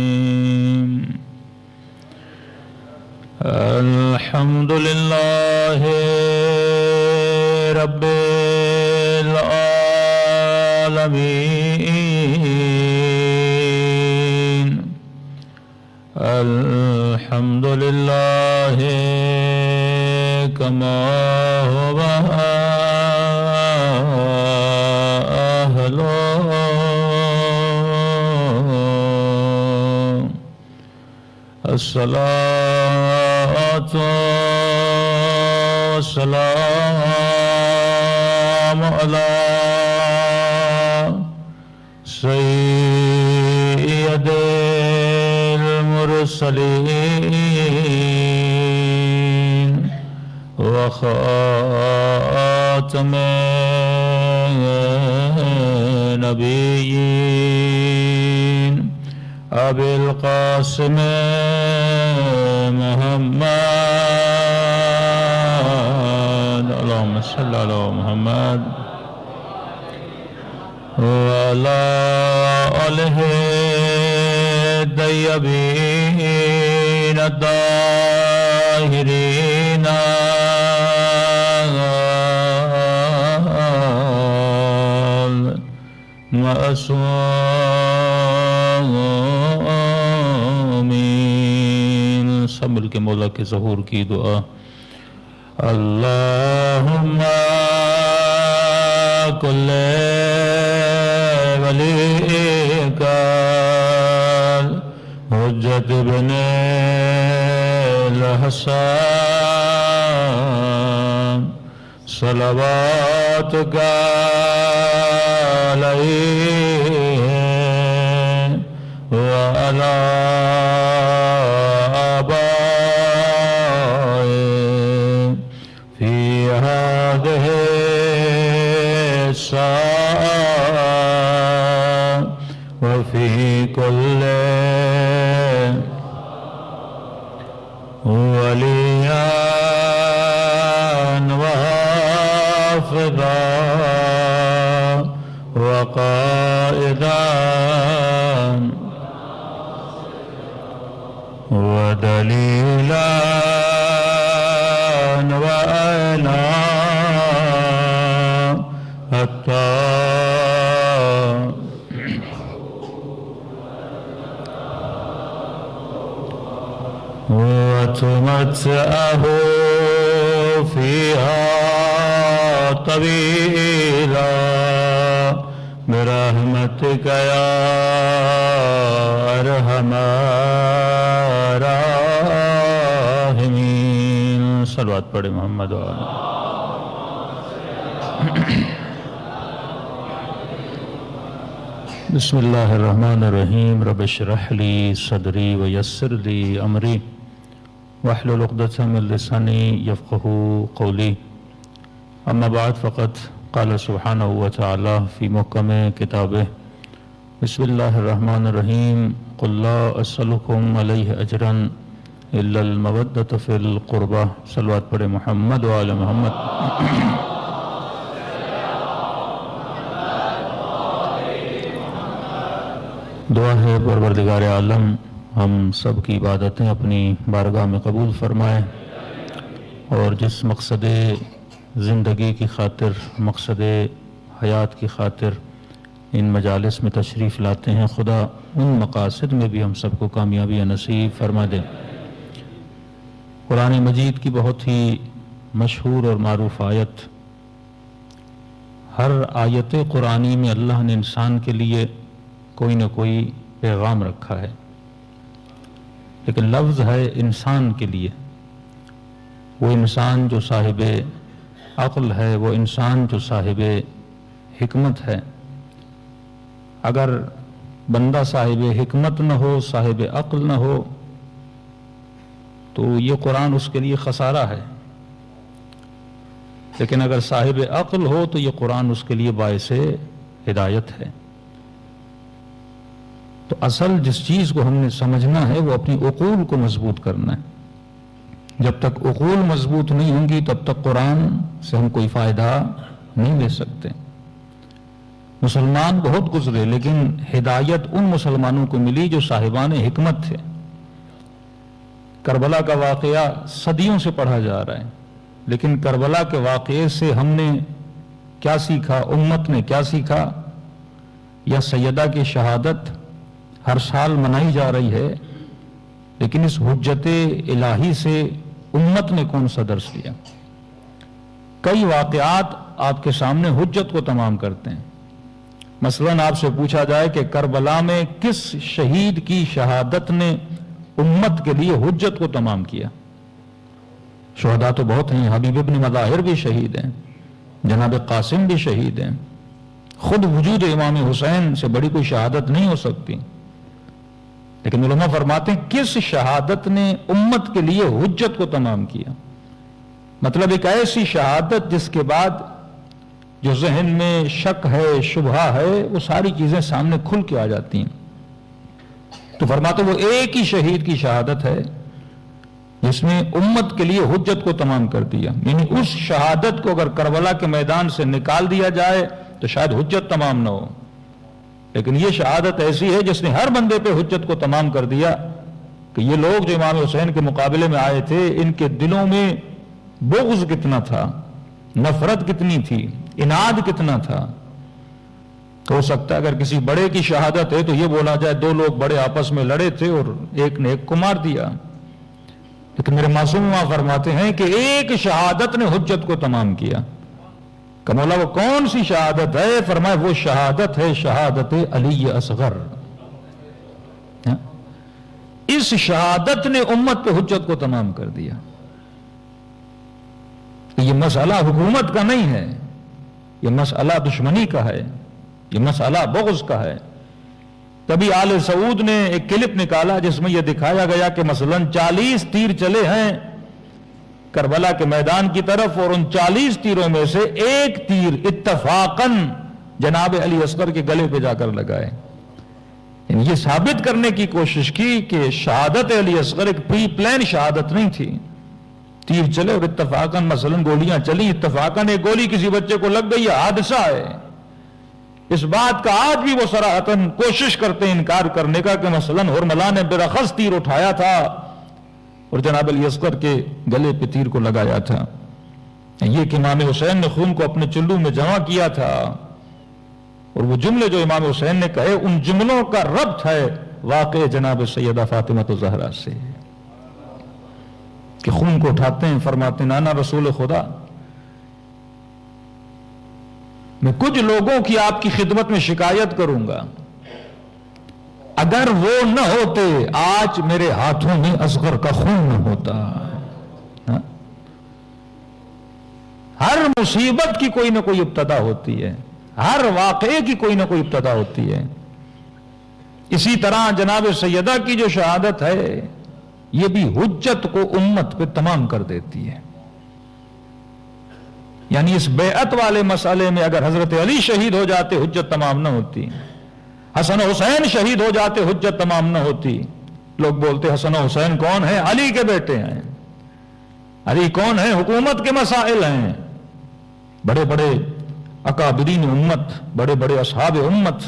الرحيم الحمد لله رب العالمين الحمد لله كما هو أهله الصلاة والسلام على سيد المرسلين وخاتم النبيين أبي القاسم محمد اللهم صل على محمد وعلى آله الطيبين الطاهرين معصومين صبر کے مولا کے ظہور کی دعا اللہم کل ولیک حجت بن الحسن صلواتک علیہ وعلی آبائه فی هذه الساعة وفي كل وليا وحافظا وقائدا ودليلا وعينا حتى وتمتعه فيها طويلا برحمتك يا أرحم الراحمين صلوات پڑھے محمد وآلہ بسم اللہ الرحمن الرحیم رب اشرح لی صدری ویسر لی امری واحلل عقدۃ من لسانی یفقہوا قولی اما بعد فقد قال سبحانہ وتعالی فی محکم کتابہ بسم اللہ الرحمن الرحیم قل لا اسألکم علیہ اجرا الا المودۃ فی القربہ صلوات پڑھے محمد وآل محمد دعا ہے پروردگار عالم ہم سب کی عبادتیں اپنی بارگاہ میں قبول فرمائے اور جس مقصد زندگی کی خاطر مقصد حیات کی خاطر ان مجالس میں تشریف لاتے ہیں خدا ان مقاصد میں بھی ہم سب کو کامیابی نصیب فرما دے قرآن مجید کی بہت ہی مشہور اور معروف آیت ہر آیت قرآنی میں اللہ نے انسان کے لیے کوئی نہ کوئی پیغام رکھا ہے لیکن لفظ ہے انسان کے لیے وہ انسان جو صاحب عقل ہے وہ انسان جو صاحب حکمت ہے اگر بندہ صاحب حکمت نہ ہو صاحب عقل نہ ہو تو یہ قرآن اس کے لیے خسارہ ہے لیکن اگر صاحب عقل ہو تو یہ قرآن اس کے لیے باعث ہدایت ہے تو اصل جس چیز کو ہم نے سمجھنا ہے وہ اپنی عقول کو مضبوط کرنا ہے جب تک عقول مضبوط نہیں ہوں گی تب تک قرآن سے ہم کوئی فائدہ نہیں لے سکتے مسلمان بہت گزرے لیکن ہدایت ان مسلمانوں کو ملی جو صاحبان حکمت تھے۔ کربلا کا واقعہ صدیوں سے پڑھا جا رہا ہے، لیکن کربلا کے واقعے سے ہم نے کیا سیکھا، امت نے کیا سیکھا؟ یا سیدہ کی شہادت ہر سال منائی جا رہی ہے، لیکن اس حجت الہی سے امت نے کون سا درس لیا؟ کئی واقعات آپ کے سامنے حجت کو تمام کرتے ہیں۔ مثلاً آپ سے پوچھا جائے کہ کربلا میں کس شہید کی شہادت نے امت کے لیے حجت کو تمام کیا؟ شہداء تو بہت ہیں، حبیب ابن مظاہر بھی شہید ہیں، جناب قاسم بھی شہید ہیں، خود وجود امام حسین سے بڑی کوئی شہادت نہیں ہو سکتی، لیکن علماء فرماتے ہیں کس شہادت نے امت کے لیے حجت کو تمام کیا؟ مطلب ایک ایسی شہادت جس کے بعد جو ذہن میں شک ہے، شبہ ہے، وہ ساری چیزیں سامنے کھل کے آ جاتی ہیں۔ تو فرماتے وہ ایک ہی شہید کی شہادت ہے جس نے امت کے لیے حجت کو تمام کر دیا، یعنی اس شہادت کو اگر کربلا کے میدان سے نکال دیا جائے تو شاید حجت تمام نہ ہو، لیکن یہ شہادت ایسی ہے جس نے ہر بندے پہ حجت کو تمام کر دیا کہ یہ لوگ جو امام حسین کے مقابلے میں آئے تھے، ان کے دلوں میں بغض کتنا تھا، نفرت کتنی تھی، اناد کتنا تھا۔ ہو سکتا ہے اگر کسی بڑے کی شہادت ہے تو یہ بولا جائے دو لوگ بڑے آپس میں لڑے تھے اور ایک نے ایک کو مار دیا، لیکن میرے معصوم وہاں فرماتے ہیں کہ ایک شہادت نے حجت کو تمام کیا۔ کہ مولا وہ کون سی شہادت ہے؟ فرمایا وہ شہادت ہے شہادت علی اصغر۔ اس شہادت نے امت پہ حجت کو تمام کر دیا۔ یہ مسئلہ حکومت کا نہیں ہے، یہ مسئلہ دشمنی کا ہے، یہ مسئلہ بغض کا ہے۔ تبھی آل سعود نے ایک کلپ نکالا جس میں یہ دکھایا گیا کہ مثلاً 40 تیر چلے ہیں کربلا کے میدان کی طرف، اور ان 40 تیروں میں سے ایک تیر اتفاقاً جناب علی اصغر کے گلے پہ جا کر لگائے۔ یعنی یہ ثابت کرنے کی کوشش کی کہ شہادت علی اصغر ایک پری پلان شہادت نہیں تھی۔ تیر چلے اور اتفاقاً مثلاً گولیاں چلی، اتفاقاً ایک گولی کسی بچے کو لگ گئی، حادثہ ہے۔ اس بات کا آج بھی وہ صراحتاً کوشش کرتے ہیں انکار کرنے کا کہ مثلاً ہرملا نے برخص تیر اٹھایا تھا اور جناب علی اصغر کے گلے پہ تیر کو لگایا تھا۔ یہ کہ امام حسین نے خون کو اپنے چلو میں جمع کیا تھا، اور وہ جملے جو امام حسین نے کہے ان جملوں کا ربط ہے واقع جناب سیدہ فاطمہ الزہرا سے، کہ خون کو اٹھاتے ہیں، فرماتے ہیں نانا رسول خدا میں کچھ لوگوں کی آپ کی خدمت میں شکایت کروں گا، اگر وہ نہ ہوتے آج میرے ہاتھوں میں اصغر کا خون نہ ہوتا۔ ہر مصیبت کی کوئی نہ کوئی ابتدا ہوتی ہے، ہر واقعے کی کوئی نہ کوئی ابتدا ہوتی ہے۔ اسی طرح جناب سیدہ کی جو شہادت ہے یہ بھی حجت کو امت پہ تمام کر دیتی ہے۔ یعنی اس بیعت والے مسئلے میں اگر حضرت علی شہید ہو جاتے حجت تمام نہ ہوتی، حسن و حسین شہید ہو جاتے حجت تمام نہ ہوتی۔ لوگ بولتے حسن و حسین کون ہیں؟ علی کے بیٹے ہیں۔ علی کون ہیں؟ حکومت کے مسائل ہیں۔ بڑے بڑے اکابرین امت، بڑے بڑے اصحاب امت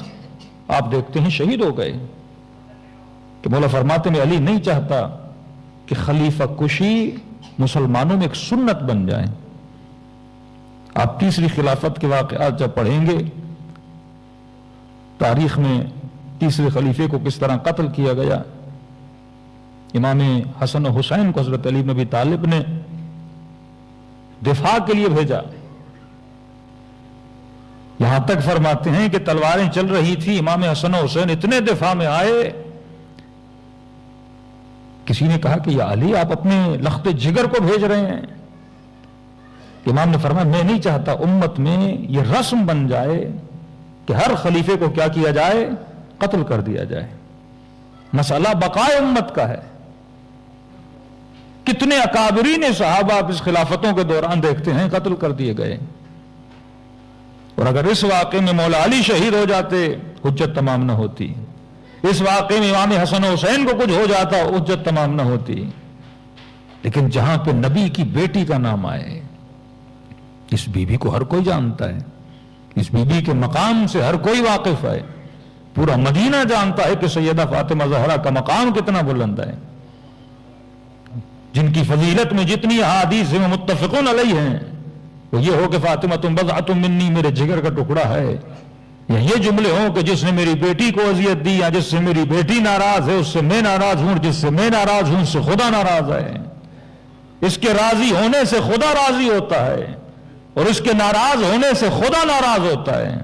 آپ دیکھتے ہیں شہید ہو گئے۔ کہ مولا فرماتے میں علی نہیں چاہتا کہ خلیفہ کشی مسلمانوں میں ایک سنت بن جائے۔ آپ تیسری خلافت کے واقعات جب پڑھیں گے، تاریخ میں تیسرے خلیفے کو کس طرح قتل کیا گیا، امام حسن و حسین کو حضرت علی بن ابی طالب نے دفاع کے لیے بھیجا، یہاں تک فرماتے ہیں کہ تلواریں چل رہی تھی، امام حسن و حسین اتنے دفاع میں آئے، کسی نے کہا کہ یا علی آپ اپنے لخت جگر کو بھیج رہے ہیں؟ امام نے فرمایا میں نہیں چاہتا امت میں یہ رسم بن جائے کہ ہر خلیفے کو کیا کیا جائے؟ قتل کر دیا جائے۔ مسئلہ بقائے امت کا ہے۔ کتنے اکابرین صحابہ آپ اس خلافتوں کے دوران دیکھتے ہیں قتل کر دیے گئے، اور اگر اس واقعے میں مولا علی شہید ہو جاتے حجت تمام نہ ہوتی، اس واقعے میں امام حسن و حسین کو کچھ ہو جاتا حجت تمام نہ ہوتی۔ لیکن جہاں پہ نبی کی بیٹی کا نام آئے، اس بیوی کو ہر کوئی جانتا ہے، اس بی بی کے مقام سے ہر کوئی واقف ہے، پورا مدینہ جانتا ہے کہ سیدہ فاطمہ زہرا کا مقام کتنا بلند ہے، جن کی فضیلت میں جتنی احادیث میں متفقون علیہ ہیں وہ یہ ہو کہ فاطمہ تم بضعۃ منی، میرے جگر کا ٹکڑا ہے، یا یہ جملے ہوں کہ جس نے میری بیٹی کو اذیت دی یا جس سے میری بیٹی ناراض ہے اس سے میں ناراض ہوں، جس سے میں ناراض ہوں اس سے خدا ناراض ہے، اس کے راضی ہونے سے خدا راضی ہوتا ہے اور اس کے ناراض ہونے سے خدا ناراض ہوتا ہے۔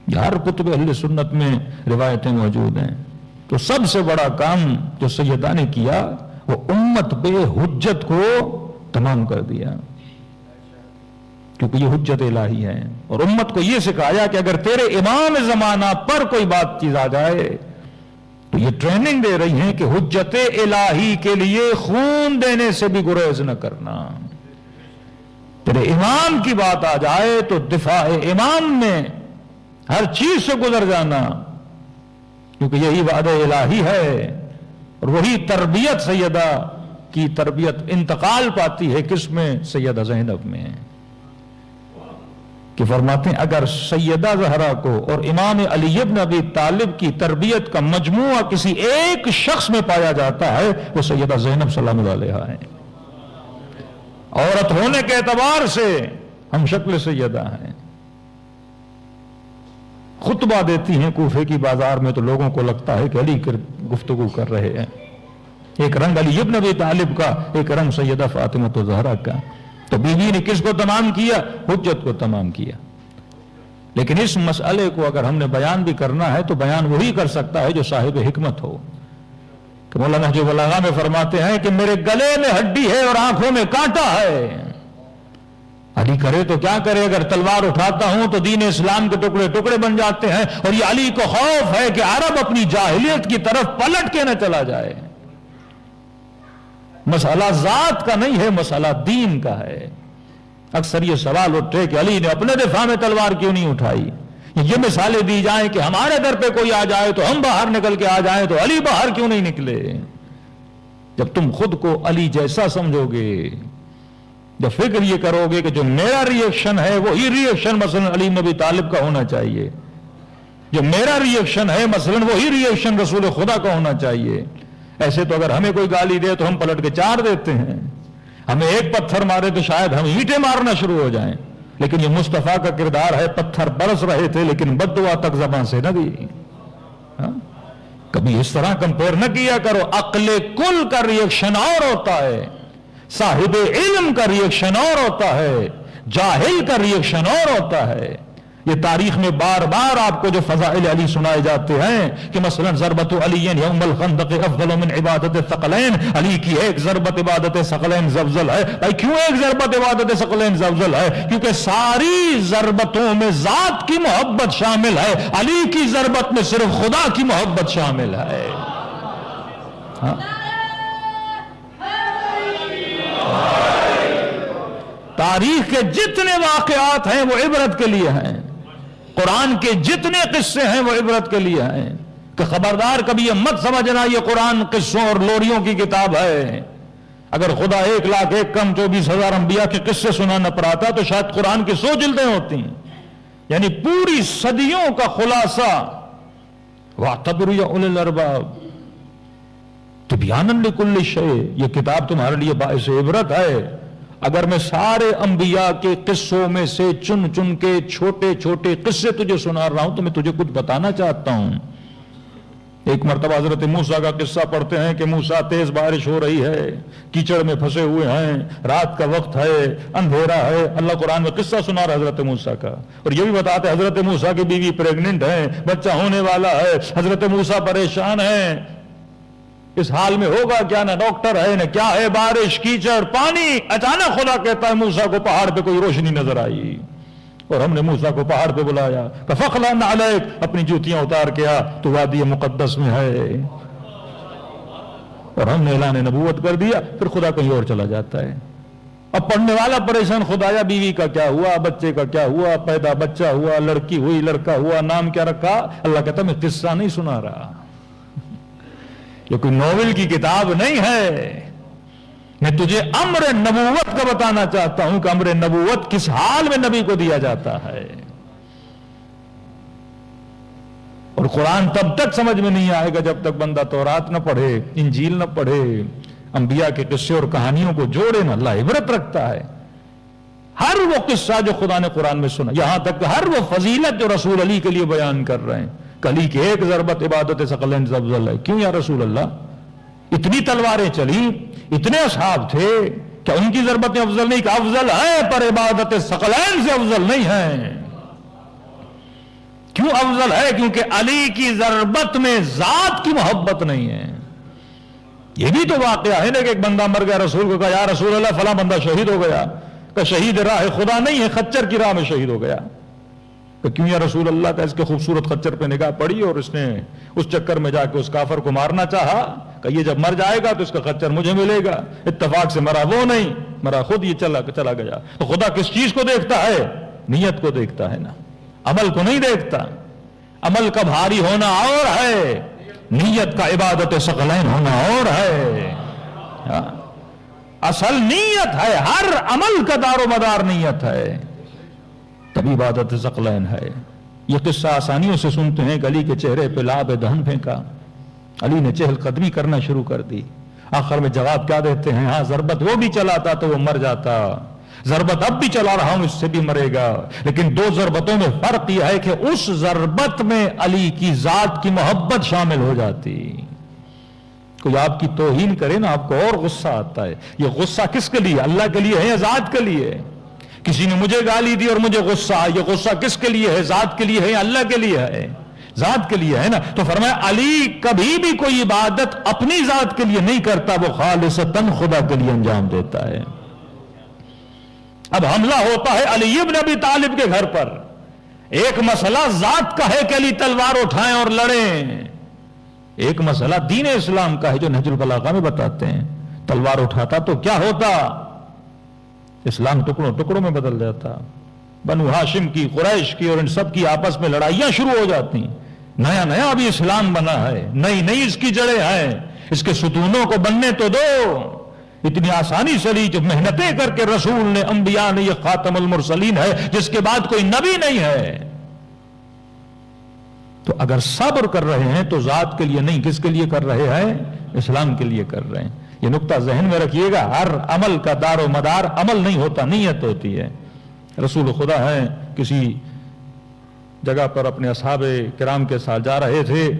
یہ ہر کتب اہل سنت میں روایتیں موجود ہیں۔ تو سب سے بڑا کام جو سیدہ نے کیا وہ امت بے حجت کو تمام کر دیا، کیونکہ یہ حجت الہی ہے، اور امت کو یہ سکھایا کہ اگر تیرے امام زمانہ پر کوئی بات چیز آ جائے تو یہ ٹریننگ دے رہی ہیں کہ حجت الہی کے لیے خون دینے سے بھی گریز نہ کرنا۔ تیرے امام کی بات آ جائے تو دفاع امام میں ہر چیز سے گزر جانا، کیونکہ یہی وعدہ الہی ہے، اور وہی تربیت سیدہ کی تربیت انتقال پاتی ہے کس میں؟ سیدہ زینب میں، کہ فرماتے ہیں اگر سیدہ زہرا کو اور امام علی ابن ابی طالب کی تربیت کا مجموعہ کسی ایک شخص میں پایا جاتا ہے وہ سیدہ زینب سلام اللہ علیہا ہے۔ عورت ہونے کے اعتبار سے ہم شکل سیدہ ہیں، خطبہ دیتی ہیں کوفے کی بازار میں تو لوگوں کو لگتا ہے کہ علی گفتگو کر رہے ہیں، ایک رنگ علی ابن ابی طالب کا، ایک رنگ سیدہ فاطمہ زہرا کا۔ تو بیوی نے کس کو تمام کیا؟ حجت کو تمام کیا۔ لیکن اس مسئلے کو اگر ہم نے بیان بھی کرنا ہے تو بیان وہی کر سکتا ہے جو صاحب حکمت ہو، کہ مولانا نہج البلاغہ میں فرماتے ہیں کہ میرے گلے میں ہڈی ہے اور آنکھوں میں کانٹا ہے، علی کرے تو کیا کرے، اگر تلوار اٹھاتا ہوں تو دین اسلام کے ٹکڑے ٹکڑے بن جاتے ہیں، اور یہ علی کو خوف ہے کہ عرب اپنی جاہلیت کی طرف پلٹ کے نہ چلا جائے۔ مسئلہ ذات کا نہیں ہے، مسئلہ دین کا ہے۔ اکثر یہ سوال اٹھے کہ علی نے اپنے دفاع میں تلوار کیوں نہیں اٹھائی، یہ مثالیں دی جائیں کہ ہمارے در پہ کوئی آ جائے تو ہم باہر نکل کے آ جائیں تو علی باہر کیوں نہیں نکلے۔ جب تم خود کو علی جیسا سمجھو گے، جب فکر یہ کرو گے کہ جو میرا ریئیکشن ہے وہی ریئیکشن مثلا علی نبی طالب کا ہونا چاہیے، جو میرا ریئیکشن ہے مثلا وہی ریئیکشن رسول خدا کا ہونا چاہیے، ایسے تو اگر ہمیں کوئی گالی دے تو ہم پلٹ کے چار دیتے ہیں، ہمیں ایک پتھر مارے تو شاید ہم اینٹیں مارنا شروع ہو جائیں، لیکن یہ مصطفیٰ کا کردار ہے، پتھر برس رہے تھے لیکن بد دعا تک زبان سے نہ دی۔ کبھی اس طرح کمپیئر نہ کیا کرو، عقل کل کا ریئیکشن اور ہوتا ہے، صاحب علم کا ریئیکشن اور ہوتا ہے، جاہل کا ریئیکشن اور ہوتا ہے۔ یہ تاریخ میں بار بار آپ کو جو فضائل علی سنائے جاتے ہیں کہ مثلا ضربت علی یوم الخندق افضل من عبادت ثقلین، علی کی ایک ضربت عبادت ثقلین زلزل ہے۔ بھائی کیوں ایک ضربت عبادت ثقلین زلزل ہے؟ کیونکہ ساری ضربتوں میں ذات کی محبت شامل ہے، علی کی ضربت میں صرف خدا کی محبت شامل ہے۔ ہاں؟ تاریخ کے جتنے واقعات ہیں وہ عبرت کے لیے ہیں، قرآن کے جتنے قصے ہیں وہ عبرت کے لیے ہیں، کہ خبردار کبھی یہ مت سمجھنا یہ قرآن قصوں اور لوریوں کی کتاب ہے۔ اگر خدا 1,01,24,000 انبیاء کے قصے سنانا پڑاتا تو شاید قرآن کی 100 جلدیں ہوتی ہیں، یعنی پوری صدیوں کا خلاصہ۔ وَاعْتَبِرُوا يَا أُولِي الْأَلْبَابِ تِبْيَانًا لِكُلِّ شَيْءٍ، یہ کتاب تمہارے لیے باعث عبرت ہے۔ اگر میں سارے انبیاء کے قصوں میں سے چن چن کے چھوٹے چھوٹے قصے تجھے سنا رہا ہوں تو میں تجھے کچھ بتانا چاہتا ہوں۔ ایک مرتبہ حضرت موسیٰ کا قصہ پڑھتے ہیں کہ موسیٰ تیز بارش ہو رہی ہے، کیچڑ میں پھنسے ہوئے ہیں، رات کا وقت ہے، اندھیرا ہے، اللہ قرآن میں قصہ سنا رہا حضرت موسیٰ کا، اور یہ بھی بتاتے حضرت موسیٰ کی بیوی پریگننٹ ہے، بچہ ہونے والا ہے، حضرت موسیٰ پریشان ہیں، اس حال میں ہوگا کیا، نہ ڈاکٹر ہے نہ کیا ہے، بارش کیچڑ پانی۔ اچانک خدا کہتا ہے موسیٰ کو پہاڑ پہ کوئی روشنی نظر آئی، اور ہم نے موسیٰ کو پہاڑ پہ بلایا، فَخْلَعْ عَلَيْكَ، اپنی جوتیاں اتار کے آ، تو وادی مقدس میں ہے، اور ہم نے اعلان نبوت کر دیا۔ پھر خدا کہیں اور چلا جاتا ہے۔ اب پڑھنے والا پریشان، خدایا بیوی کا کیا ہوا، بچے کا کیا ہوا، پیدا بچہ ہوا، لڑکی ہوئی، لڑکا ہوا، نام کیا رکھا؟ اللہ کہتا میں قصہ نہیں سنا رہا، یہ کوئی ناول کی کتاب نہیں ہے، میں تجھے امر نبوت کا بتانا چاہتا ہوں کہ امر نبوت کس حال میں نبی کو دیا جاتا ہے۔ اور قرآن تب تک سمجھ میں نہیں آئے گا جب تک بندہ تورات نہ پڑھے، انجیل نہ پڑھے، انبیاء کے قصے اور کہانیوں کو جوڑے نہ۔ اللہ عبرت رکھتا ہے ہر وہ قصہ جو خدا نے قرآن میں سنا، یہاں تک کہ ہر وہ فضیلت جو رسول علی کے لیے بیان کر رہے ہیں، کلی کی ایک ضربت عبادت ثقلین سے افضل ہے۔ کیوں یا رسول اللہ؟ اتنی تلواریں چلی، اتنے اصحاب تھے، کیا ان کی ضربتیں افضل نہیں؟ کہ افضل ہے پر عبادت ثقلین سے افضل نہیں ہے۔ کیوں افضل ہے؟ کیونکہ علی کی ضربت میں ذات کی محبت نہیں ہے۔ یہ بھی تو واقعہ ہے نا کہ ایک بندہ مر گیا، رسول کو کہا یا رسول اللہ فلاں بندہ شہید ہو گیا، کہ شہید راہ خدا نہیں ہے، خچر کی راہ میں شہید ہو گیا۔ کہ کیوں یا رسول اللہ؟ کا اس کے خوبصورت خچر پہ نگاہ پڑی اور اس نے اس چکر میں جا کے اس کافر کو مارنا چاہا، کہ یہ جب مر جائے گا تو اس کا خچر مجھے ملے گا۔ اتفاق سے مرا وہ نہیں، مرا خود، یہ چلا گیا۔ تو خدا کس چیز کو دیکھتا ہے؟ نیت کو دیکھتا ہے نا، عمل کو نہیں دیکھتا۔ عمل کا بھاری ہونا اور ہے، نیت کا عبادت ثقلین ہونا اور ہے۔ اصل نیت ہے، ہر عمل کا دار و مدار نیت ہے، تب عبادت ثقلین ہے۔ یہ قصہ آسانیوں سے سنتے ہیں کہ علی کے چہرے پہ لعاب دہن پھینکا، علی نے چہل قدمی کرنا شروع کر دی۔ آخر میں جواب کیا دیتے ہیں؟ ہاں ضربت وہ بھی چلاتا تو وہ مر جاتا، ضربت اب بھی چلا رہا ہوں، اس سے بھی مرے گا، لیکن دو ضربتوں میں فرق یہ ہے کہ اس ضربت میں علی کی ذات کی محبت شامل ہو جاتی۔ کوئی آپ کی توہین کرے نا، آپ کو اور غصہ آتا ہے۔ یہ غصہ کس کے لیے؟ اللہ کے لیے ہے یا ذات کے لیے؟ کسی نے مجھے گالی دی اور مجھے غصہ، یہ غصہ کس کے لیے ہے؟ ذات کے لیے ہے یا اللہ کے لیے ہے؟ ذات کے لیے ہے نا۔ تو فرمایا علی کبھی بھی کوئی عبادت اپنی ذات کے لیے نہیں کرتا، وہ خالصتاً خدا کے لیے انجام دیتا ہے۔ اب حملہ ہوتا ہے علی ابن ابی طالب کے گھر پر، ایک مسئلہ ذات کا ہے کہ علی تلوار اٹھائیں اور لڑیں، ایک مسئلہ دین اسلام کا ہے جو نہج البلاغہ میں بتاتے ہیں۔ تلوار اٹھاتا تو کیا ہوتا؟ اسلام ٹکڑوں ٹکڑوں میں بدل جاتا، بنو ہاشم کی، قریش کی اور ان سب کی آپس میں لڑائیاں شروع ہو جاتی۔ نیا نیا ابھی اسلام بنا ہے، نئی نئی اس کی جڑیں ہیں، اس کے ستونوں کو بننے تو دو۔ اتنی آسانی سے لی جو محنتیں کر کے رسول نے، انبیاء نے، یہ خاتم المرسلین ہے جس کے بعد کوئی نبی نہیں ہے۔ تو اگر صبر کر رہے ہیں تو ذات کے لیے نہیں، کس کے لیے کر رہے ہیں؟ اسلام کے لیے کر رہے ہیں۔ یہ نقطہ ذہن میں رکھیے گا، ہر عمل کا دار و مدار عمل نہیں ہوتا، نیت ہوتی ہے۔ رسول خدا ہیں، کسی جگہ پر اپنے اصحاب کرام کے ساتھ جا رہے تھے،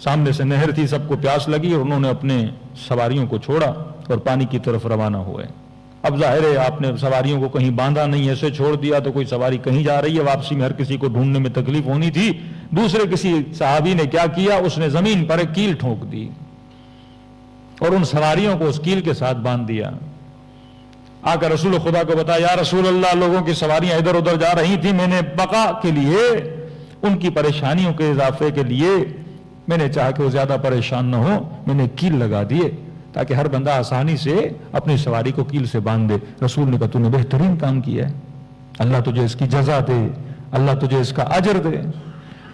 سامنے سے نہر تھی، سب کو پیاس لگی اور انہوں نے اپنے سواریوں کو چھوڑا اور پانی کی طرف روانہ ہوئے۔ اب ظاہر ہے آپ نے سواریوں کو کہیں باندھا نہیں، ایسے چھوڑ دیا تو کوئی سواری کہیں جا رہی ہے، واپسی میں ہر کسی کو ڈھونڈنے میں تکلیف ہونی تھی۔ دوسرے کسی صحابی نے کیا کیا، اس نے زمین پر ایک کیل ٹھونک دی اور ان سواریوں کو اس کیل کے ساتھ باندھ دیا۔ آ کر رسول خدا کو بتایا، یا رسول اللہ لوگوں کی سواریاں ادھر ادھر جا رہی تھیں، میں نے بقا کے لیے، ان کی پریشانیوں کے اضافے کے لیے میں نے چاہا کہ وہ زیادہ پریشان نہ ہو، میں نے کیل لگا دیے تاکہ ہر بندہ آسانی سے اپنی سواری کو کیل سے باندھ دے۔ رسول نے کہا تو نے بہترین کام کیا ہے، اللہ تجھے اس کی جزا دے، اللہ تجھے اس کا اجر دے۔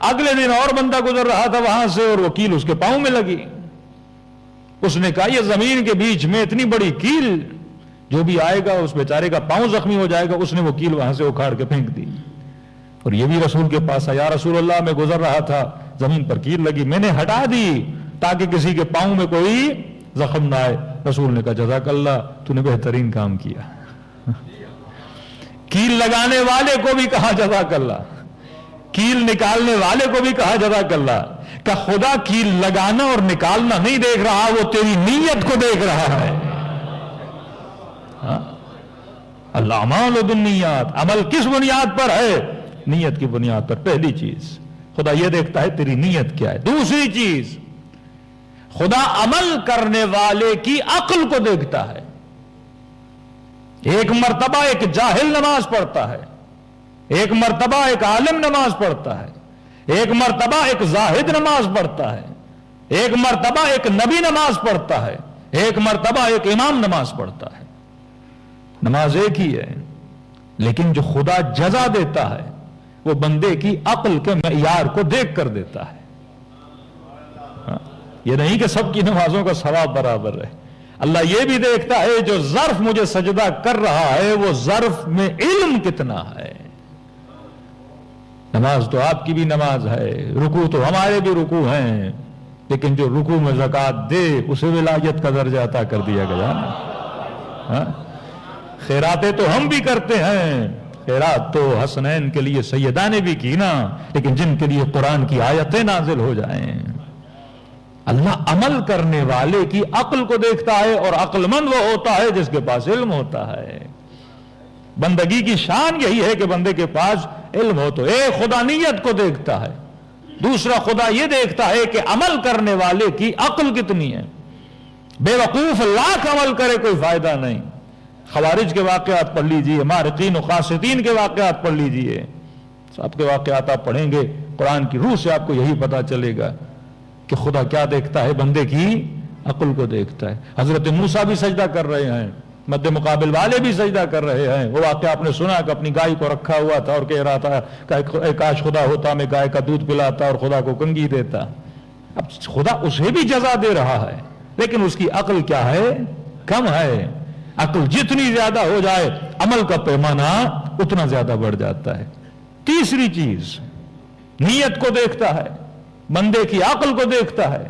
اگلے دن اور بندہ گزر رہا تھا وہاں سے اور وہ کیل اس کے پاؤں میں لگی۔ اس نے کہا یہ زمین کے بیچ میں اتنی بڑی کیل، جو بھی آئے گا اس بیچارے کا پاؤں زخمی ہو جائے گا۔ اس نے وہ کیل وہاں سے اکھاڑ کے پھینک دی اور یہ بھی رسول کے پاس آیا، یا رسول اللہ میں گزر رہا تھا، زمین پر کیل لگی، میں نے ہٹا دی تاکہ کسی کے پاؤں میں کوئی زخم نہ آئے۔ رسول نے کہا جزاک اللہ، تو نے بہترین کام کیا۔ کیل لگانے والے کو بھی کہا جزاک اللہ، کیل نکالنے والے کو بھی کہا جزاک اللہ۔ کہ خدا کیل لگانا اور نکالنا نہیں دیکھ رہا، وہ تیری نیت کو دیکھ رہا ہے۔ الاعمال بالنیات، عمل کس بنیاد پر ہے؟ نیت کی بنیاد پر۔ پہلی چیز خدا یہ دیکھتا ہے تیری نیت کیا ہے۔ دوسری چیز خدا عمل کرنے والے کی عقل کو دیکھتا ہے۔ ایک مرتبہ ایک جاہل نماز پڑھتا ہے، ایک مرتبہ ایک عالم نماز پڑھتا ہے، ایک مرتبہ ایک زاہد نماز پڑھتا ہے، ایک مرتبہ ایک نبی نماز پڑھتا ہے، ایک مرتبہ ایک امام نماز پڑھتا ہے۔ نماز ایک ہی ہے، لیکن جو خدا جزا دیتا ہے وہ بندے کی عقل کے معیار کو دیکھ کر دیتا ہے۔ یہ نہیں کہ سب کی نمازوں کا ثواب برابر ہے، اللہ یہ بھی دیکھتا ہے جو ظرف مجھے سجدہ کر رہا ہے وہ ظرف میں علم کتنا ہے۔ نماز تو آپ کی بھی نماز ہے، رکوع تو ہمارے بھی رکوع ہیں، لیکن جو رکوع میں زکوٰۃ دے اسے ولایت کا درجہ عطا کر دیا گیا نا۔ خیراتیں تو ہم بھی کرتے ہیں، خیرات تو حسنین کے لیے سیدہ نے بھی کی نا، لیکن جن کے لیے قرآن کی آیتیں نازل ہو جائیں۔ اللہ عمل کرنے والے کی عقل کو دیکھتا ہے، اور عقل مند وہ ہوتا ہے جس کے پاس علم ہوتا ہے۔ بندگی کی شان یہی ہے کہ بندے کے پاس علم ہو۔ تو ایک خدا نیت کو دیکھتا ہے، دوسرا خدا یہ دیکھتا ہے کہ عمل کرنے والے کی عقل کتنی ہے۔ بے وقوف لاکھ عمل کرے کوئی فائدہ نہیں۔ خوارج کے واقعات پڑھ لیجئے، مارقین و قاسطین کے واقعات پڑھ لیجئے، سب کے واقعات آپ پڑھیں گے، قرآن کی روح سے آپ کو یہی پتا چلے گا کہ خدا کیا دیکھتا ہے، بندے کی عقل کو دیکھتا ہے۔ حضرت موسیٰ بھی سجدہ کر رہے ہیں، مد مقابل والے بھی سجدہ کر رہے ہیں۔ وہ واقعہ آپ نے سنا کہ اپنی گائے کو رکھا ہوا تھا اور کہہ رہا تھا کہ کاش خدا ہوتا میں گائے کا دودھ پلاتا اور خدا کو کنگھی دیتا۔ اب خدا اسے بھی جزا دے رہا ہے، لیکن اس کی عقل کیا ہے؟ کم ہے۔ عقل جتنی زیادہ ہو جائے عمل کا پیمانہ اتنا زیادہ بڑھ جاتا ہے۔ تیسری چیز، نیت کو دیکھتا ہے، بندے کی عقل کو دیکھتا ہے۔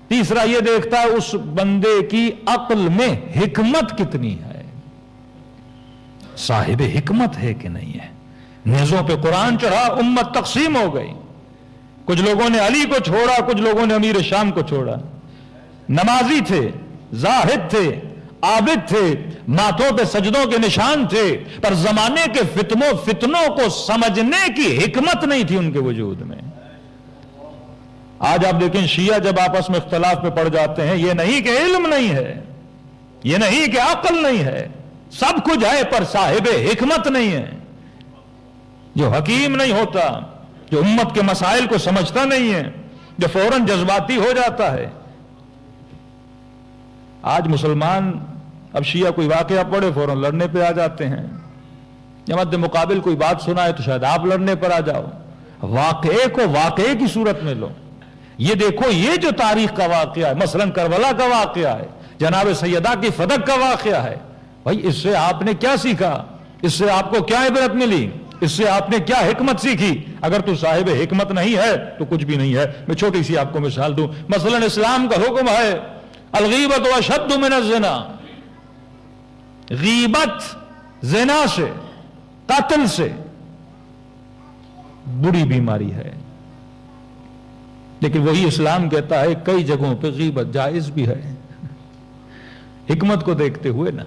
تیسرا یہ دیکھتا ہے اس بندے کی عقل میں حکمت کتنی ہے، صاحب حکمت ہے کہ نہیں ہے۔ نیزوں پہ قرآن چڑھا، امت تقسیم ہو گئی، کچھ لوگوں نے علی کو چھوڑا، کچھ لوگوں نے امیر شام کو چھوڑا۔ نمازی تھے، زاہد تھے، عابد تھے، ماتھوں پہ سجدوں کے نشان تھے، پر زمانے کے فتنوں کو سمجھنے کی حکمت نہیں تھی ان کے وجود میں۔ آج آپ دیکھیں شیعہ جب آپس میں اختلاف میں پڑ جاتے ہیں، یہ نہیں کہ علم نہیں ہے، یہ نہیں کہ عقل نہیں ہے، سب کچھ ہے پر صاحب حکمت نہیں ہے۔ جو حکیم نہیں ہوتا، جو امت کے مسائل کو سمجھتا نہیں ہے، جو فوراً جذباتی ہو جاتا ہے۔ آج مسلمان اب شیعہ کوئی واقعہ پڑھے فوراً لڑنے پہ آ جاتے ہیں، یا مد مقابل کوئی بات سنا ہے تو شاید آپ لڑنے پر آ جاؤ۔ واقعے کو واقعے کی صورت میں لو۔ یہ دیکھو یہ جو تاریخ کا واقعہ ہے، مثلا کربلا کا واقعہ ہے، جناب سیدہ کی فدق کا واقعہ ہے، بھائی اس سے آپ نے کیا سیکھا؟ اس سے آپ کو کیا عبرت ملی؟ اس سے آپ نے کیا حکمت سیکھی؟ اگر تو صاحب حکمت نہیں ہے تو کچھ بھی نہیں ہے۔ میں چھوٹی سی آپ کو مثال دوں، مثلا اسلام کا حکم ہے الغیبت اشد من الزنا، غیبت زنا سے، قتل سے بری بیماری ہے، لیکن وہی اسلام کہتا ہے کئی جگہوں پہ غیبت جائز بھی ہے۔ حکمت کو دیکھتے ہوئے نا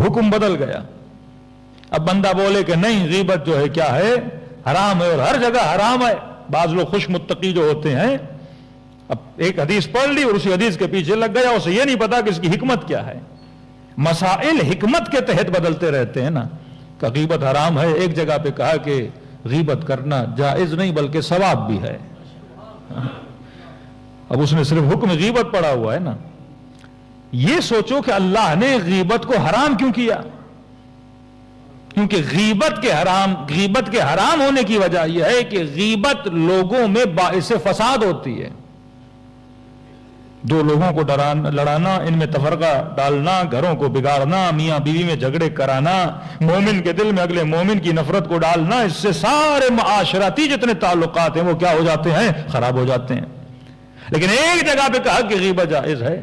حکم بدل گیا۔ اب بندہ بولے کہ نہیں غیبت جو ہے کیا ہے؟ حرام ہے، اور ہر جگہ حرام ہے۔ بعض لوگ خوش متقی جو ہوتے ہیں، اب ایک حدیث پڑھ لی اور اسی حدیث کے پیچھے لگ گیا، اسے یہ نہیں پتا کہ اس کی حکمت کیا ہے۔ مسائل حکمت کے تحت بدلتے رہتے ہیں نا، کہ غیبت حرام ہے، ایک جگہ پہ کہا کہ غیبت کرنا جائز نہیں بلکہ ثواب بھی ہے۔ اب اس نے صرف حکم غیبت پڑھا ہوا ہے نا۔ یہ سوچو کہ اللہ نے غیبت کو حرام کیوں کیا؟ کیونکہ غیبت کے حرام ہونے کی وجہ یہ ہے کہ غیبت لوگوں میں باعث فساد ہوتی ہے۔ دو لوگوں کو لڑانا، ان میں تفرقہ ڈالنا، گھروں کو بگاڑنا، میاں بیوی میں جھگڑے کرانا، مومن کے دل میں اگلے مومن کی نفرت کو ڈالنا، اس سے سارے معاشرتی جتنے تعلقات ہیں وہ کیا ہو جاتے ہیں؟ خراب ہو جاتے ہیں۔ لیکن ایک جگہ پہ کہا کہ غیبت جائز ہے،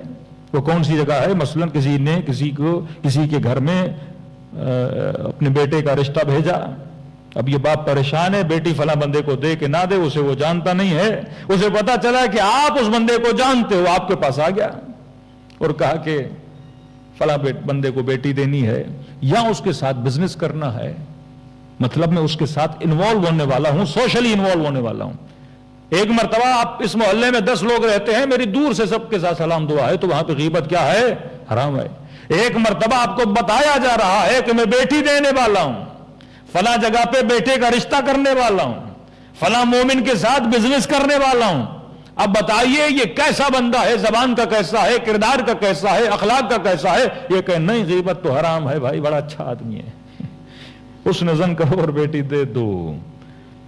وہ کون سی جگہ ہے؟ مثلا کسی نے کسی کے گھر میں اپنے بیٹے کا رشتہ بھیجا، اب یہ باپ پریشان ہے، بیٹی فلاں بندے کو دے کہ نہ دے، اسے وہ جانتا نہیں ہے، اسے پتا چلا کہ آپ اس بندے کو جانتے ہو، آپ کے پاس آ گیا اور کہا کہ فلاں بندے کو بیٹی دینی ہے یا اس کے ساتھ بزنس کرنا ہے، مطلب میں اس کے ساتھ انوالو ہونے والا ہوں، سوشلی انوالو ہونے والا ہوں۔ ایک مرتبہ آپ اس محلے میں 10 لوگ رہتے ہیں، میری دور سے سب کے ساتھ سلام دعا ہے، تو وہاں پہ غیبت کیا ہے؟ حرام ہے۔ ایک مرتبہ آپ کو بتایا جا رہا ہے کہ میں بیٹی دینے والا ہوں، فلاں جگہ پہ بیٹے کا رشتہ کرنے والا ہوں، فلاں مومن کے ساتھ بزنس کرنے والا ہوں، اب بتائیے یہ کیسا بندہ ہے؟ زبان کا کیسا ہے؟ کردار کا کیسا ہے؟ اخلاق کا کیسا ہے؟ یہ کہ نہیں غیبت تو حرام ہے، بھائی بڑا اچھا آدمی ہے، اس نے زن کرو اور بیٹی دے دو۔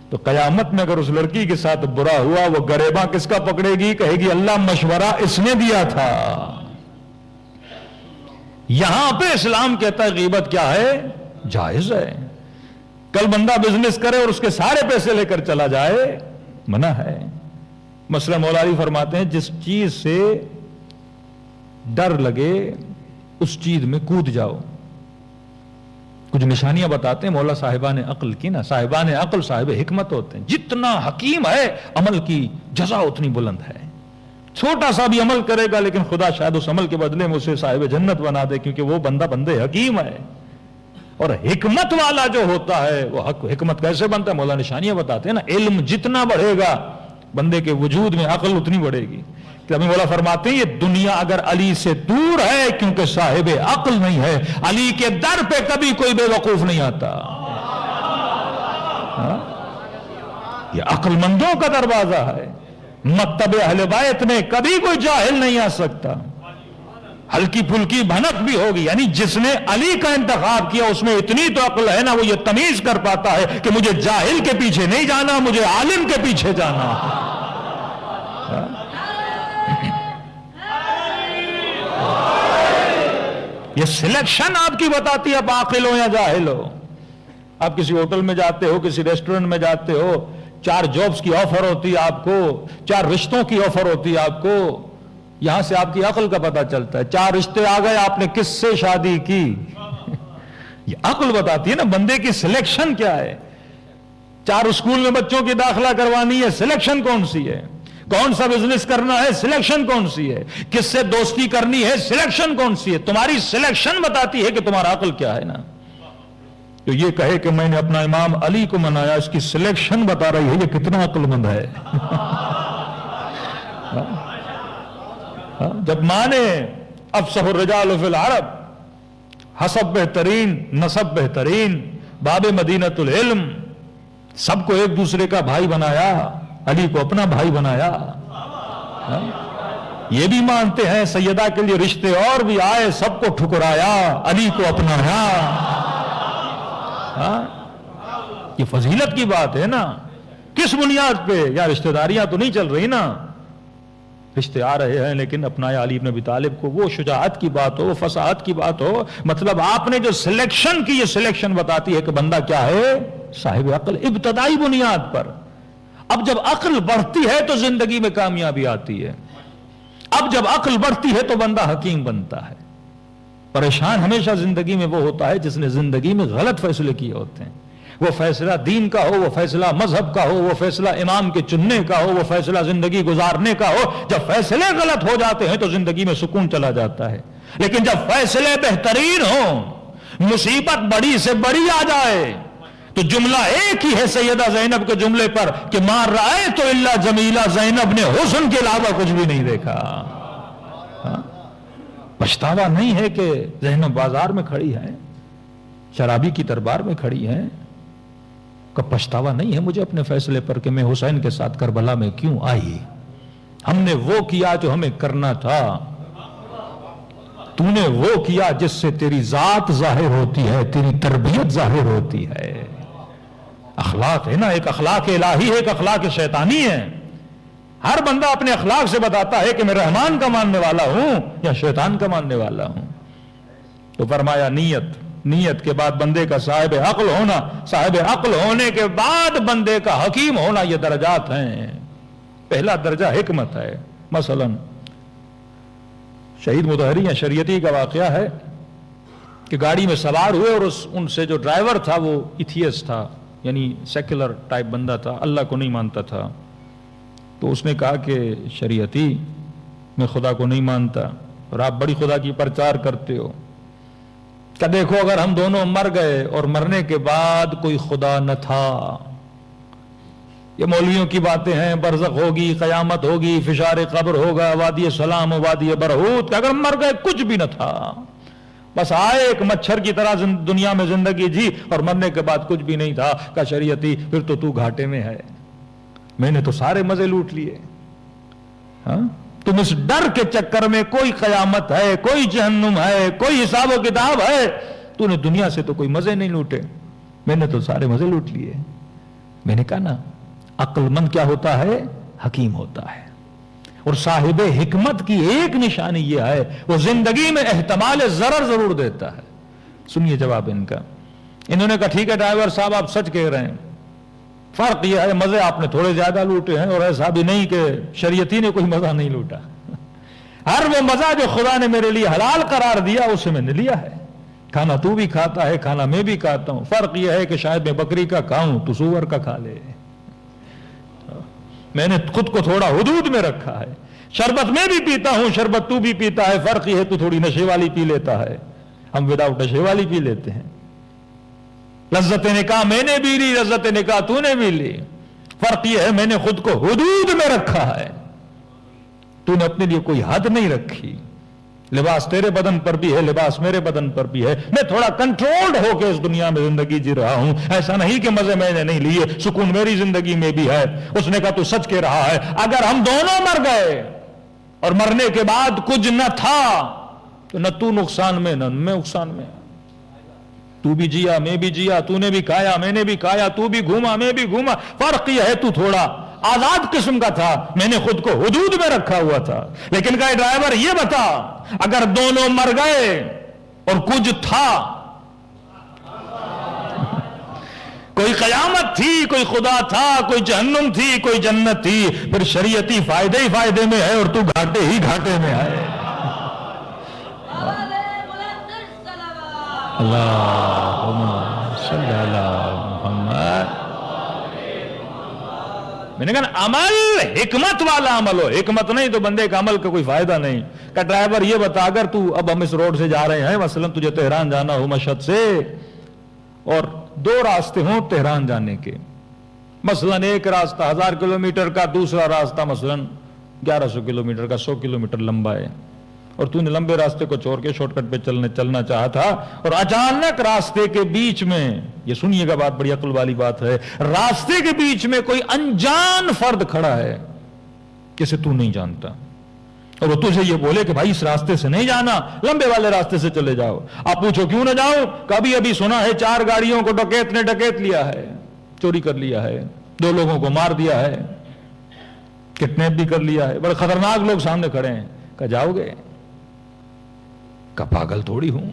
تو قیامت میں اگر اس لڑکی کے ساتھ برا ہوا، وہ گریباں کس کا پکڑے گی؟ کہے گی اللہ مشورہ اس نے دیا تھا۔ یہاں پہ اسلام کہتا ہے غیبت کیا ہے؟ جائز ہے۔ کل بندہ بزنس کرے اور اس کے سارے پیسے لے کر چلا جائے، منع ہے۔ مثلا مولا علی فرماتے ہیں جس چیز سے ڈر لگے اس چیز میں کود جاؤ۔ کچھ نشانیاں بتاتے ہیں مولا صاحبان عقل کی نا، صاحبان عقل صاحب حکمت ہوتے ہیں، جتنا حکیم ہے عمل کی جزا اتنی بلند ہے۔ چھوٹا سا بھی عمل کرے گا لیکن خدا شاید اس عمل کے بدلے میں اسے صاحب جنت بنا دے، کیونکہ وہ بندے حکیم ہے۔ اور حکمت والا جو ہوتا ہے وہ حکمت کیسے بنتا ہے؟ مولا نشانیاں بتاتے ہیں نا، علم جتنا بڑھے گا بندے کے وجود میں عقل اتنی بڑھے گی۔ کہ ابھی مولا فرماتے ہیں یہ دنیا اگر علی سے دور ہے کیونکہ صاحب عقل نہیں ہے، علی کے در پہ کبھی کوئی بے وقوف نہیں آتا۔ یہ عقل مندوں کا دروازہ ہے، مکتب اہل بیت میں کبھی کوئی جاہل نہیں آ سکتا۔ ہلکی پھلکی بھنک بھی ہوگی، یعنی جس نے علی کا انتخاب کیا اس میں اتنی تو عقل ہے نا، وہ یہ تمیز کر پاتا ہے کہ مجھے جاہل کے پیچھے نہیں جانا، مجھے عالم کے پیچھے جانا۔ یہ سلیکشن آپ کی بتاتی ہے آپ عاقل ہو یا جاہل ہو۔ آپ کسی ہوٹل میں جاتے ہو، کسی ریسٹورنٹ میں جاتے ہو، 4 جابز کی آفر ہوتی ہے آپ کو، 4 رشتوں کی آفر ہوتی ہے آپ کو، یہاں سے آپ کی عقل کا پتہ چلتا ہے۔ 4 رشتے آ گئے، آپ نے کس سے شادی کی؟ یہ عقل بتاتی ہے نا بندے کی سلیکشن کیا ہے۔ 4 اسکول میں بچوں کی داخلہ کروانی ہے، سلیکشن کون سی ہے؟ کون سا بزنس کرنا ہے، سلیکشن کون سی ہے؟ کس سے دوستی کرنی ہے، سلیکشن کون سی ہے؟ تمہاری سلیکشن بتاتی ہے کہ تمہارا عقل کیا ہے نا۔ تو یہ کہے کہ میں نے اپنا امام علی کو منایا، اس کی سلیکشن بتا رہی ہے یہ کتنا عقل مند ہے۔ جب مانے افصح الرجال فی العرب، حسب بہترین، نسب بہترین، باب مدینۃ العلم، سب کو ایک دوسرے کا بھائی بنایا، علی کو اپنا بھائی بنایا۔ یہ بھی مانتے ہیں سیدہ کے لیے رشتے اور بھی آئے، سب کو ٹھکرایا، علی کو اپنایا۔ یہ فضیلت کی بات ہے نا۔ کس بنیاد پہ؟ یا رشتہ داریاں تو نہیں چل رہی نا، رشتے آ رہے ہیں لیکن اپنایا علی بن ابی طالب کو۔ وہ شجاعت کی بات ہو، فصاحت کی بات ہو، مطلب آپ نے جو سلیکشن کی، یہ سلیکشن بتاتی ہے کہ بندہ کیا ہے، صاحب عقل، ابتدائی بنیاد پر۔ اب جب عقل بڑھتی ہے تو زندگی میں کامیابی آتی ہے، اب جب عقل بڑھتی ہے تو بندہ حکیم بنتا ہے۔ پریشان ہمیشہ زندگی میں وہ ہوتا ہے جس نے زندگی میں غلط فیصلے کیے ہوتے ہیں، وہ فیصلہ دین کا ہو، وہ فیصلہ مذہب کا ہو، وہ فیصلہ امام کے چننے کا ہو، وہ فیصلہ زندگی گزارنے کا ہو۔ جب فیصلے غلط ہو جاتے ہیں تو زندگی میں سکون چلا جاتا ہے، لیکن جب فیصلے بہترین ہوں، مصیبت بڑی سے بڑی آ جائے تو جملہ ایک ہی ہے سیدہ زینب کے جملے پر کہ ما رأیت الا جمیلہ، زینب نے حسن کے علاوہ کچھ بھی نہیں دیکھا۔ پچھتاوا نہیں ہے کہ زینب بازار میں کھڑی ہے، شرابی کی دربار میں کھڑی ہے، کا پچھتاوا نہیں ہے مجھے اپنے فیصلے پر کہ میں حسین کے ساتھ کربلا میں کیوں آئی۔ ہم نے وہ کیا جو ہمیں کرنا تھا، تو نے وہ کیا جس سے تیری ذات ظاہر ہوتی ہے، تیری تربیت ظاہر ہوتی ہے۔ اخلاق ہے نا، ایک اخلاق الہی ہے، ایک اخلاق شیطانی ہے۔ ہر بندہ اپنے اخلاق سے بتاتا ہے کہ میں رحمان کا ماننے والا ہوں یا شیطان کا ماننے والا ہوں۔ تو فرمایا نیت کے بعد بندے کا صاحب عقل ہونا، صاحب عقل ہونے کے بعد بندے کا حکیم ہونا، یہ درجات ہیں۔ پہلا درجہ حکمت ہے۔ مثلا شہید مطہری شریعتی کا واقعہ ہے کہ گاڑی میں سوار ہوئے اور ان سے جو ڈرائیور تھا وہ ایتھیس تھا، یعنی سیکولر ٹائپ بندہ تھا، اللہ کو نہیں مانتا تھا۔ تو اس نے کہا کہ شریعتی میں خدا کو نہیں مانتا اور آپ بڑی خدا کی پرچار کرتے ہو، کہ دیکھو اگر ہم دونوں مر گئے اور مرنے کے بعد کوئی خدا نہ تھا، یہ مولویوں کی باتیں ہیں، برزخ ہوگی، قیامت ہوگی، فشار قبر ہوگا، وادی سلام و وادی برہوت، کہ اگر مر گئے کچھ بھی نہ تھا، بس آئے ایک مچھر کی طرح دنیا میں زندگی جی اور مرنے کے بعد کچھ بھی نہیں تھا، کہ شریعتی پھر تو گھاٹے میں ہے، میں نے تو سارے مزے لوٹ لیے۔ تم اس ڈر کے چکر میں کوئی قیامت ہے، کوئی جہنم ہے، کوئی حساب و کتاب ہے، تو نے دنیا سے تو کوئی مزے نہیں لوٹے، میں نے تو سارے مزے لوٹ لیے۔ میں نے کہا نا عقل مند کیا ہوتا ہے، حکیم ہوتا ہے۔ اور صاحب حکمت کی ایک نشانی یہ ہے وہ زندگی میں احتمال ضرر ضرور دیتا ہے۔ سنیے جواب ان کا انہوں نے کہا ٹھیک ہے ڈرائیور صاحب آپ سچ کہہ رہے ہیں، فرق یہ ہے مزے آپ نے تھوڑے زیادہ لوٹے ہیں، اور ایسا بھی نہیں کہ شریعتی نے کوئی مزہ نہیں لوٹا، ہر وہ مزہ جو خدا نے میرے لیے حلال قرار دیا اسے میں نے لیا ہے، کھانا تو بھی کھاتا ہے کھانا میں بھی کھاتا ہوں، فرق یہ ہے کہ شاید میں بکری کا کھاؤں تو سور کا کھا لے، میں نے خود کو تھوڑا حدود میں رکھا ہے، شربت میں بھی پیتا ہوں شربت تو بھی پیتا ہے، فرق یہ ہے تو تھوڑی نشے والی پی لیتا ہے، ہم وداؤٹ نشے والی پی لیتے ہیں، لذت نکاح میں نے بھی لی لذت نکاح تو نے بھی لی، فرق یہ ہے میں نے خود کو حدود میں رکھا ہے، تو نے اپنے لیے کوئی حد نہیں رکھی، لباس تیرے بدن پر بھی ہے لباس میرے بدن پر بھی ہے، میں تھوڑا کنٹرولڈ ہو کے اس دنیا میں زندگی جی رہا ہوں، ایسا نہیں کہ مزے میں نے نہیں لیے، سکون میری زندگی میں بھی ہے۔ اس نے کہا تو سچ کہہ رہا ہے، اگر ہم دونوں مر گئے اور مرنے کے بعد کچھ نہ تھا تو نہ تو نقصان میں نہ میں نقصان میں، تو بھی جیا میں بھی جیا، تو نے بھی کھایا میں نے بھی کھایا، تو بھی گھوما میں بھی گھوما، فرق یہ ہے تو تھوڑا آزاد قسم کا تھا، میں نے خود کو حدود میں رکھا ہوا تھا۔ لیکن کہا ڈرائیور یہ بتا اگر دونوں مر گئے اور کچھ تھا، کوئی قیامت تھی کوئی خدا تھا کوئی جہنم تھی کوئی جنت تھی، پھر شریعتی فائدے ہی فائدے میں ہے اور تو گھاٹے ہی گھاٹے میں ہے۔ اللہم صلی علی محمد۔ میں نے کہا عمل حکمت والا عمل ہو، حکمت نہیں تو بندے کا عمل کا کوئی فائدہ نہیں۔ کہ ڈرائیور یہ بتا اگر تو اب ہم اس روڈ سے جا رہے ہیں مثلا تجھے تہران جانا ہو مشہد سے، اور دو راستے ہوں تہران جانے کے، مثلا ایک راستہ 1000 کلومیٹر کا، دوسرا راستہ مثلا 1100 کلومیٹر کا، 100 کلومیٹر لمبا ہے، اور تو نے لمبے راستے کو چھوڑ کے شارٹ کٹ پہ چلنا چاہا تھا، اور اچانک راستے کے بیچ میں، یہ سنیے گا بات بڑی عقل والی بات ہے، راستے کے بیچ میں کوئی انجان فرد کھڑا ہے جسے تو نہیں جانتا، اور وہ تجھے یہ بولے کہ بھائی اس راستے سے نہیں جانا، لمبے والے راستے سے چلے جاؤ۔ آپ پوچھو کیوں نہ جاؤ؟ کبھی ابھی سنا ہے 4 گاڑیوں کو ڈکیت نے ڈکیت لیا ہے، چوری کر لیا ہے، 2 لوگوں کو مار دیا ہے، کڈنیپ بھی کر لیا ہے، بڑے خطرناک لوگ سامنے کھڑے ہیں، کہ جاؤ گے؟ کہ پاگل تھوڑی ہوں۔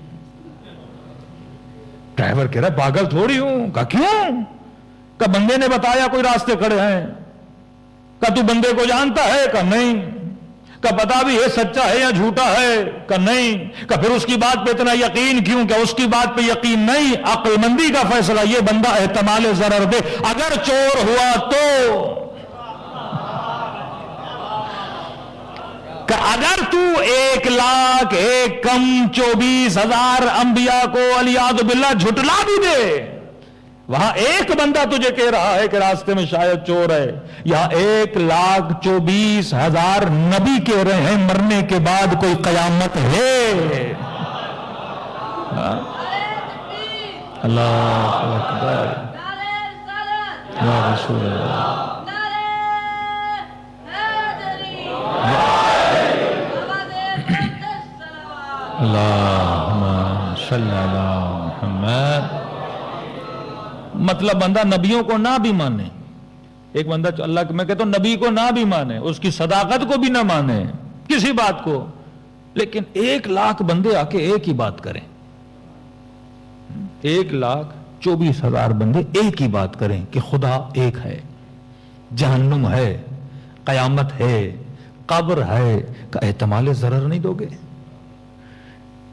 ڈرائیور کہہ رہا پاگل تھوڑی ہوں۔ کہ کیوں؟ کہ بندے نے بتایا کوئی راستے کھڑے ہیں۔ کہ تو بندے کو جانتا ہے؟ کہ نہیں۔ کہ پتا بھی ہے سچا ہے یا جھوٹا ہے؟ کہ نہیں۔ کہ پھر اس کی بات پہ اتنا یقین کیوں؟ کہ اس کی بات پہ یقین نہیں، عقل مندی کا فیصلہ، یہ بندہ احتمال ضرر دے، اگر چور ہوا تو، کہ اگر تو 1,01,24,000 انبیاء کو علیہ باللہ جھٹلا بھی دے، وہاں ایک بندہ تجھے کہہ رہا ہے کہ راستے میں شاید چور ہے، یہاں 1,24,000 نبی کہہ رہے ہیں مرنے کے بعد کوئی قیامت ہے۔ اللہ اکبر یا رسول اللہ۔ اللہم صلی علی محمد۔ مطلب بندہ نبیوں کو نہ بھی مانے، ایک بندہ اللہ میں کہتا ہوں نبی کو نہ بھی مانے، اس کی صداقت کو بھی نہ مانے، کسی بات کو، لیکن 1,00,000 بندے آ کے ایک ہی بات کریں، 1,24,000 بندے ایک ہی بات کریں کہ خدا ایک ہے، جہنم ہے، قیامت ہے، قبر ہے، کہ احتمال ضرر نہیں دو گے؟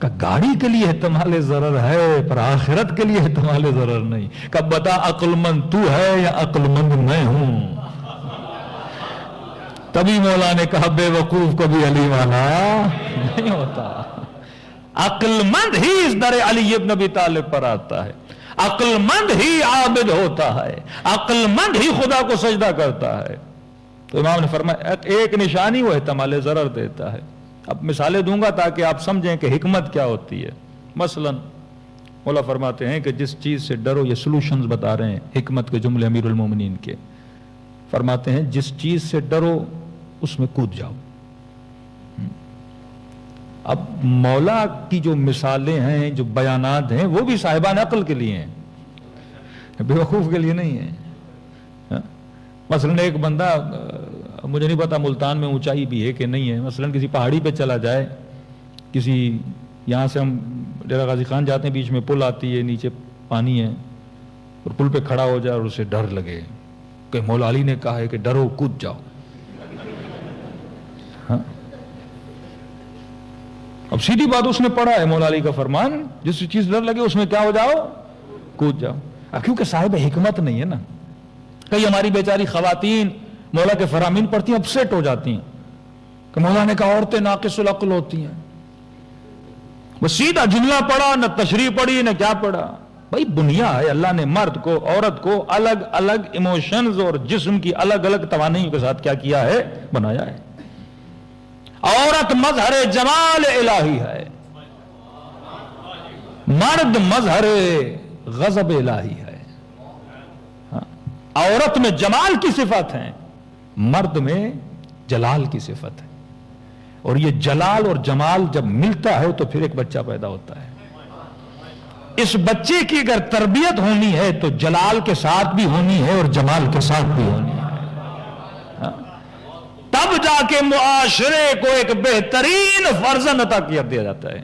کہ گاڑی کے لیے احتمال ضرر ہے پر آخرت کے لیے احتمال ضرر نہیں۔ کہ بتا عقل مند تو ہے یا عقل مند میں ہوں؟ تبھی مولا نے کہا بے وقوف کبھی علی والا نہیں ہوتا، عقل مند ہی اس در علی ابن ابی طالب پر آتا ہے، عقل مند ہی عابد ہوتا ہے، عقل مند ہی خدا کو سجدہ کرتا ہے۔ تو امام نے فرمایا ایک نشانی وہ احتمال ضرر دیتا ہے۔ اب مثالیں دوں گا تاکہ آپ سمجھیں کہ حکمت کیا ہوتی ہے۔ مثلا مولا فرماتے ہیں کہ جس چیز سے ڈرو، یہ سلوشنز بتا رہے ہیں حکمت کے جملے امیر المومنین کے، فرماتے ہیں جس چیز سے ڈرو اس میں کود جاؤ۔ اب مولا کی جو مثالیں ہیں جو بیانات ہیں وہ بھی صاحبان عقل کے لیے ہیں، بے وقوف کے لیے نہیں ہیں۔ مثلا ایک بندہ، مجھے نہیں پتا ملتان میں اونچائی بھی ہے کہ نہیں ہے، مثلا کسی پہاڑی پہ چلا جائے، کسی یہاں سے ہم ڈیرہ غازی خان جاتے ہیں، بیچ میں پل آتی ہے، نیچے پانی ہے اور پل پہ کھڑا ہو جائے اور اسے ڈر لگے کہ مولا علی نے کہا ہے کہ ڈرو کود جاؤ. ہاں؟ اب سیدھی بات اس نے پڑھا ہے مولا علی کا فرمان, جس چیز ڈر لگے اس میں کیا ہو جاؤ, کود جاؤ. اب کیونکہ صاحب حکمت نہیں ہے نا. کئی ہماری بیچاری خواتین مولا کے فرامین پڑھتی ہیں, اپسیٹ ہو جاتی ہیں کہ مولا نے کہا عورتیں ناقص العقل ہوتی ہیں. بس سیدھا جملہ پڑھا, نہ تشریح پڑھی نہ کیا پڑھا. بھائی بنیا ہے, اللہ نے مرد کو عورت کو الگ الگ ایموشنز اور جسم کی الگ الگ توانائیوں کے ساتھ کیا کیا ہے, بنایا ہے. عورت مظہر جمال الہی ہے, مرد مظہر غضب الہی ہے. عورت میں جمال کی صفت ہے, مرد میں جلال کی صفت ہے. اور یہ جلال اور جمال جب ملتا ہے تو پھر ایک بچہ پیدا ہوتا ہے. اس بچے کی اگر تربیت ہونی ہے تو جلال کے ساتھ بھی ہونی ہے اور جمال کے ساتھ بھی ہونی ہے. تب جا کے معاشرے کو ایک بہترین فرزند عطا کیا دیا جاتا ہے.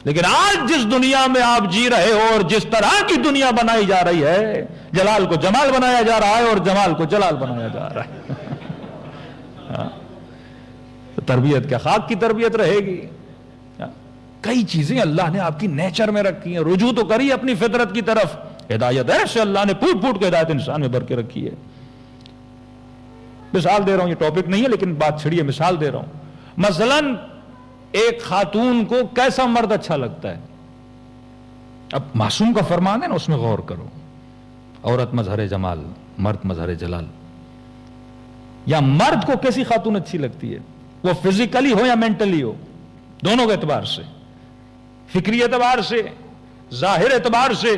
لیکن آج جس دنیا میں آپ جی رہے ہو اور جس طرح کی دنیا بنائی جا رہی ہے, جلال کو جمال بنایا جا رہا ہے اور جمال کو جلال بنایا جا رہا ہے. تو تربیت کیا خاک کی تربیت رہے گی. کئی چیزیں اللہ نے آپ کی نیچر میں رکھی ہیں, رجوع تو کری اپنی فطرت کی طرف. ہدایت ایسے اللہ نے پھوٹ پھوٹ کے ہدایت انسان میں بھر کے رکھی ہے. مثال دے رہا ہوں, یہ ٹاپک نہیں ہے لیکن بات چھڑی ہے, مثال دے رہا ہوں. مثلاً ایک خاتون کو کیسا مرد اچھا لگتا ہے. اب معصوم کا فرمان ہے نا, اس میں غور کرو. عورت مظہر جمال, مرد مظہر جلال. یا مرد کو کیسی خاتون اچھی لگتی ہے, وہ فزیکلی ہو یا مینٹلی ہو, دونوں کے اعتبار سے, فکری اعتبار سے, ظاہر اعتبار سے.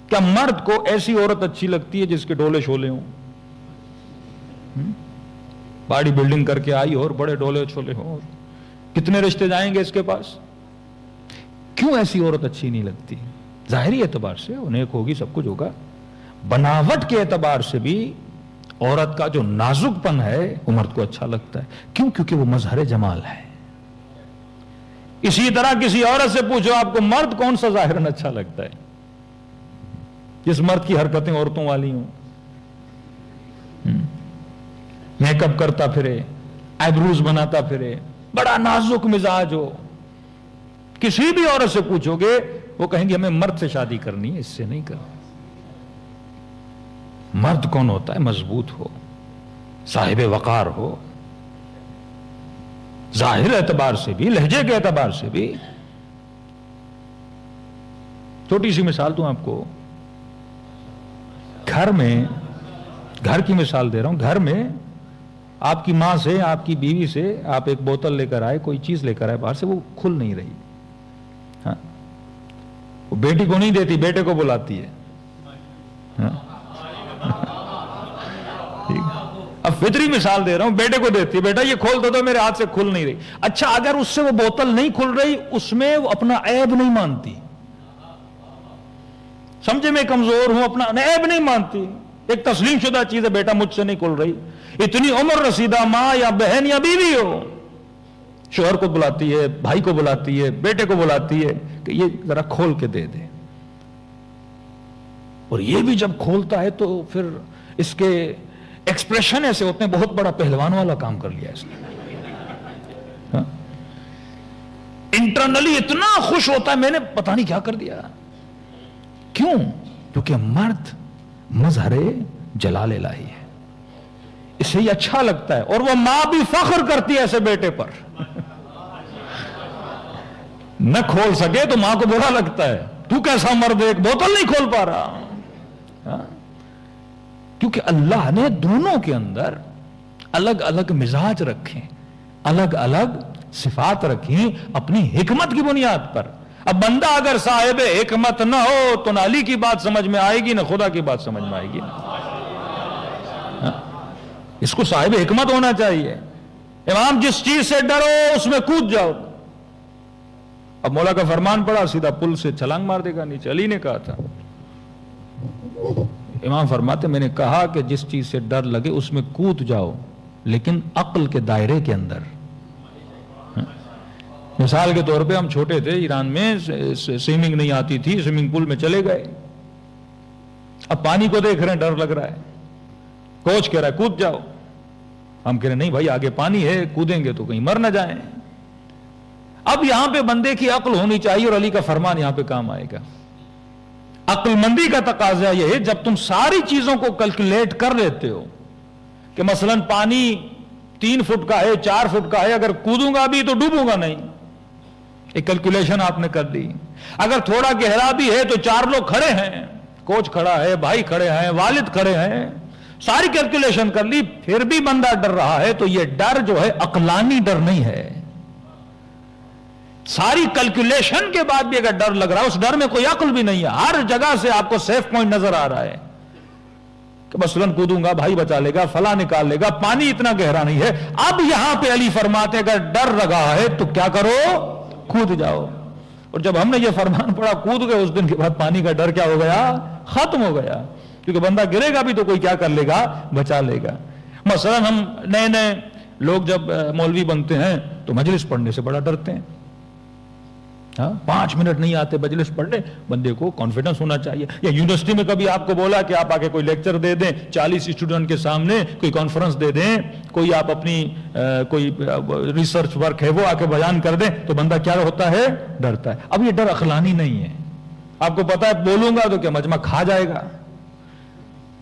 کیا مرد کو ایسی عورت اچھی لگتی ہے جس کے ڈولے شولے ہوں, باڈی بلڈنگ کر کے آئی اور بڑے ڈولے چھولے ہوں, کتنے رشتے جائیں گے اس کے پاس. کیوں ایسی عورت اچھی نہیں لگتی؟ ظاہری اعتبار سے وہ نیک ہوگی, سب کچھ ہوگا. بناوٹ کے اعتبار سے بھی عورت کا جو نازک پن ہے وہ مرد کو اچھا لگتا ہے. کیوں؟ کیونکہ وہ مظہر جمال ہے. اسی طرح کسی عورت سے پوچھو آپ کو مرد کون سا ظاہراً اچھا لگتا ہے, جس مرد کی حرکتیں عورتوں والی ہوں, میک اپ کرتا پھرے, آئیبروز بناتا پھرے, بڑا نازک مزاج ہو. کسی بھی عورت سے پوچھو گے وہ کہیں گے ہمیں مرد سے شادی کرنی ہے, اس سے نہیں کرنی. مرد کون ہوتا ہے؟ مضبوط ہو, صاحب وقار ہو, ظاہر اعتبار سے بھی, لہجے کے اعتبار سے بھی. چھوٹی سی مثال دوں آپ کو. گھر میں, گھر کی مثال دے رہا ہوں, گھر میں آپ کی ماں سے, آپ کی بیوی سے آپ ایک بوتل لے کر آئے, کوئی چیز لے کر آئے باہر سے, وہ کھل نہیں رہی. ہاں, وہ بیٹی کو نہیں دیتی, بیٹے کو بلاتی ہے. ہاں, اب فطری مثال دے رہا ہوں, بیٹے کو دیتی ہے, بیٹا یہ کھول دو تو میرے ہاتھ سے کھل نہیں رہی. اچھا, اگر اس سے وہ بوتل نہیں کھل رہی, اس میں وہ اپنا عیب نہیں مانتی, سمجھے میں کمزور ہوں, اپنا عیب نہیں مانتی, ایک تسلیم شدہ چیز ہے, بیٹا مجھ سے نہیں کھل رہی. اتنی عمر رسیدہ ماں یا بہن یا بیوی ہو, شوہر کو بلاتی ہے, بھائی کو بلاتی ہے, بیٹے کو بلاتی ہے کہ یہ ذرا کھول کے دے دے. اور یہ بھی جب کھولتا ہے تو پھر اس کے ایکسپریشن ایسے ہوتے ہیں, بہت بڑا پہلوان والا کام کر لیا اس نے. انٹرنلی اتنا خوش ہوتا ہے, میں نے پتہ نہیں کیا کر دیا. کیوں؟ کیونکہ مرد مظہر جلال الہی ہے, اسے یہ اچھا لگتا ہے. اور وہ ماں بھی فخر کرتی ہے ایسے بیٹے پر. نہ کھول سکے تو ماں کو برا لگتا ہے, تو کیسا مرد ہے, ایک بوتل نہیں کھول پا رہا. کیونکہ اللہ نے دونوں کے اندر الگ الگ مزاج رکھے, الگ الگ صفات رکھی اپنی حکمت کی بنیاد پر. اب بندہ اگر صاحب حکمت نہ ہو تو نہ علی کی بات سمجھ میں آئے گی, نہ خدا کی بات سمجھ میں آئے گی. اس کو صاحب حکمت ہونا چاہیے. امام جس چیز سے ڈرو اس میں کود جاؤ. اب مولا کا فرمان پڑا, سیدھا پل سے چھلانگ مار دے گا نیچے. علی نے کہا تھا, امام فرماتے میں نے کہا کہ جس چیز سے ڈر لگے اس میں کود جاؤ, لیکن عقل کے دائرے کے اندر. مثال کے طور پہ ہم چھوٹے تھے، ایران میں سوئمنگ نہیں آتی تھی، سوئمنگ پول میں چلے گئے، اب پانی کو دیکھ رہے ہیں، ڈر لگ رہا ہے، کوچ کہہ رہا ہے کود جاؤ، ہم کہہ رہے ہیں نہیں بھائی آگے پانی ہے، کودیں گے تو کہیں مر نہ جائیں۔ اب یہاں پہ بندے کی عقل ہونی چاہیے، اور علی کا فرمان یہاں پہ کام آئے گا۔ عقل مندی کا تقاضا یہ ہے جب تم ساری چیزوں کو کیلکولیٹ کر لیتے ہو کہ مثلا پانی 3 فٹ کا ہے، 4 فٹ کا ہے، اگر کودوں گا بھی تو ڈوبوں گا نہیں، ایک کیلکولیشن آپ نے کر دی۔ اگر تھوڑا گہرا بھی ہے تو 4 لوگ کھڑے ہیں، کوچ کھڑا ہے، بھائی کھڑے ہیں، والد کھڑے ہیں، ساری کیلکولیشن کر لی، پھر بھی بندہ ڈر رہا ہے تو یہ ڈر جو ہے عقلانی ڈر نہیں ہے۔ ساری کیلکولیشن کے بعد بھی اگر ڈر لگ رہا ہے، اس ڈر میں کوئی عقل بھی نہیں ہے، ہر جگہ سے آپ کو سیف پوائنٹ نظر آ رہا ہے کہ مثلا کودوں گا، بھائی بچا لے گا، فلاں نکال لے گا، پانی اتنا گہرا نہیں ہے۔ اب یہاں پہ علی فرماتے اگر ڈر لگا ہے تو کیا کرو؟ کود جاؤ۔ اور جب ہم نے یہ فرمان پڑھا، کود گئے، اس دن کے بعد پانی کا ڈر کیا ہو گیا؟ ختم ہو گیا، کیونکہ بندہ گرے گا بھی تو کوئی کیا کر لے گا؟ بچا لے گا۔ مثلا ہم نئے لوگ جب مولوی بنتے ہیں تو مجلس پڑھنے سے بڑا ڈرتے ہیں، 5 منٹ نہیں آتے مجلس پڑھنے، بندے کو کانفیڈنس ہونا چاہیے۔ یا یونیورسٹی میں کبھی آپ کو بولا کہ آپ آگے کوئی لیکچر دے دیں، 40 اسٹوڈنٹ کے سامنے کوئی کانفرنس دے دیں، کوئی آپ اپنی کوئی ریسرچ ورک ہے وہ آ کے بیان کر دیں، تو بندہ کیا ہوتا ہے؟ ڈرتا ہے۔ اب یہ ڈر عقلانی نہیں ہے۔ آپ کو پتا ہے بولوں گا تو کیا مجمع کھا جائے گا،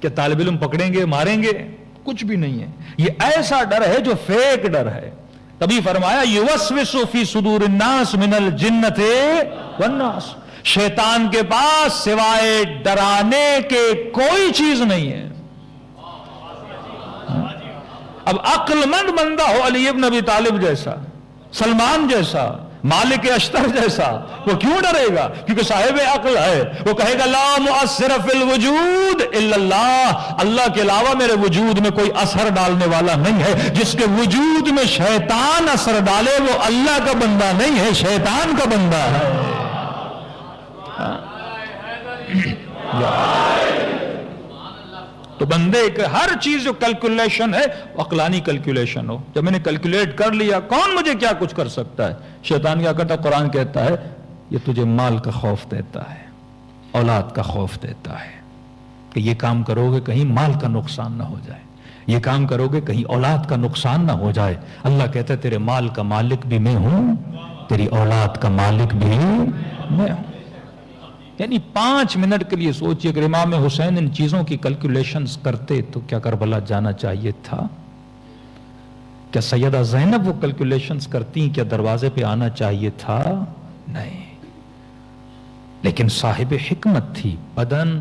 کہ طالب علم پکڑیں گے، ماریں گے؟ کچھ بھی نہیں ہے۔ یہ ایسا ڈر ہے جو فیک ڈر ہے۔ تبھی فرمایا یوسوس فی صدور الناس من الجنۃ والناس، شیطان کے پاس سوائے ڈرانے کے کوئی چیز نہیں ہے۔ اب عقل مند بندہ ہو، علی ابن ابی طالب جیسا، سلمان جیسا، مالک اشتر جیسا، وہ کیوں ڈرے گا؟ کیونکہ صاحب عقل ہے۔ وہ کہے گا لا مؤثر فی الوجود الا اللہ، اللہ کے علاوہ میرے وجود میں کوئی اثر ڈالنے والا نہیں ہے۔ جس کے وجود میں شیطان اثر ڈالے وہ اللہ کا بندہ نہیں ہے، شیطان کا بندہ ہے۔ تو بندے کے ہر چیز جو کیلکولیشن ہے عقلانی کیلکولیشن ہو۔ جب میں نے کیلکولیٹ کر لیا کون مجھے کیا کچھ کر سکتا ہے؟ شیطان کیا کرتا ہے؟ قرآن کہتا ہے یہ تجھے مال کا خوف دیتا ہے، اولاد کا خوف دیتا ہے، کہ یہ کام کرو گے کہیں مال کا نقصان نہ ہو جائے، یہ کام کرو گے کہیں اولاد کا نقصان نہ ہو جائے۔ اللہ کہتا ہے تیرے مال کا مالک بھی میں ہوں، تیری اولاد کا مالک بھی میں ہوں۔ یعنی 5 منٹ کے لیے سوچئے کہ امام حسین ان چیزوں کی کیلکولیشنز کرتے تو کیا کربلا جانا چاہیے تھا؟ کیا سیدہ زینب وہ کیلکولیشنز کرتی، کیا دروازے پہ آنا چاہیے تھا؟ نہیں۔ لیکن صاحب حکمت تھی، بدن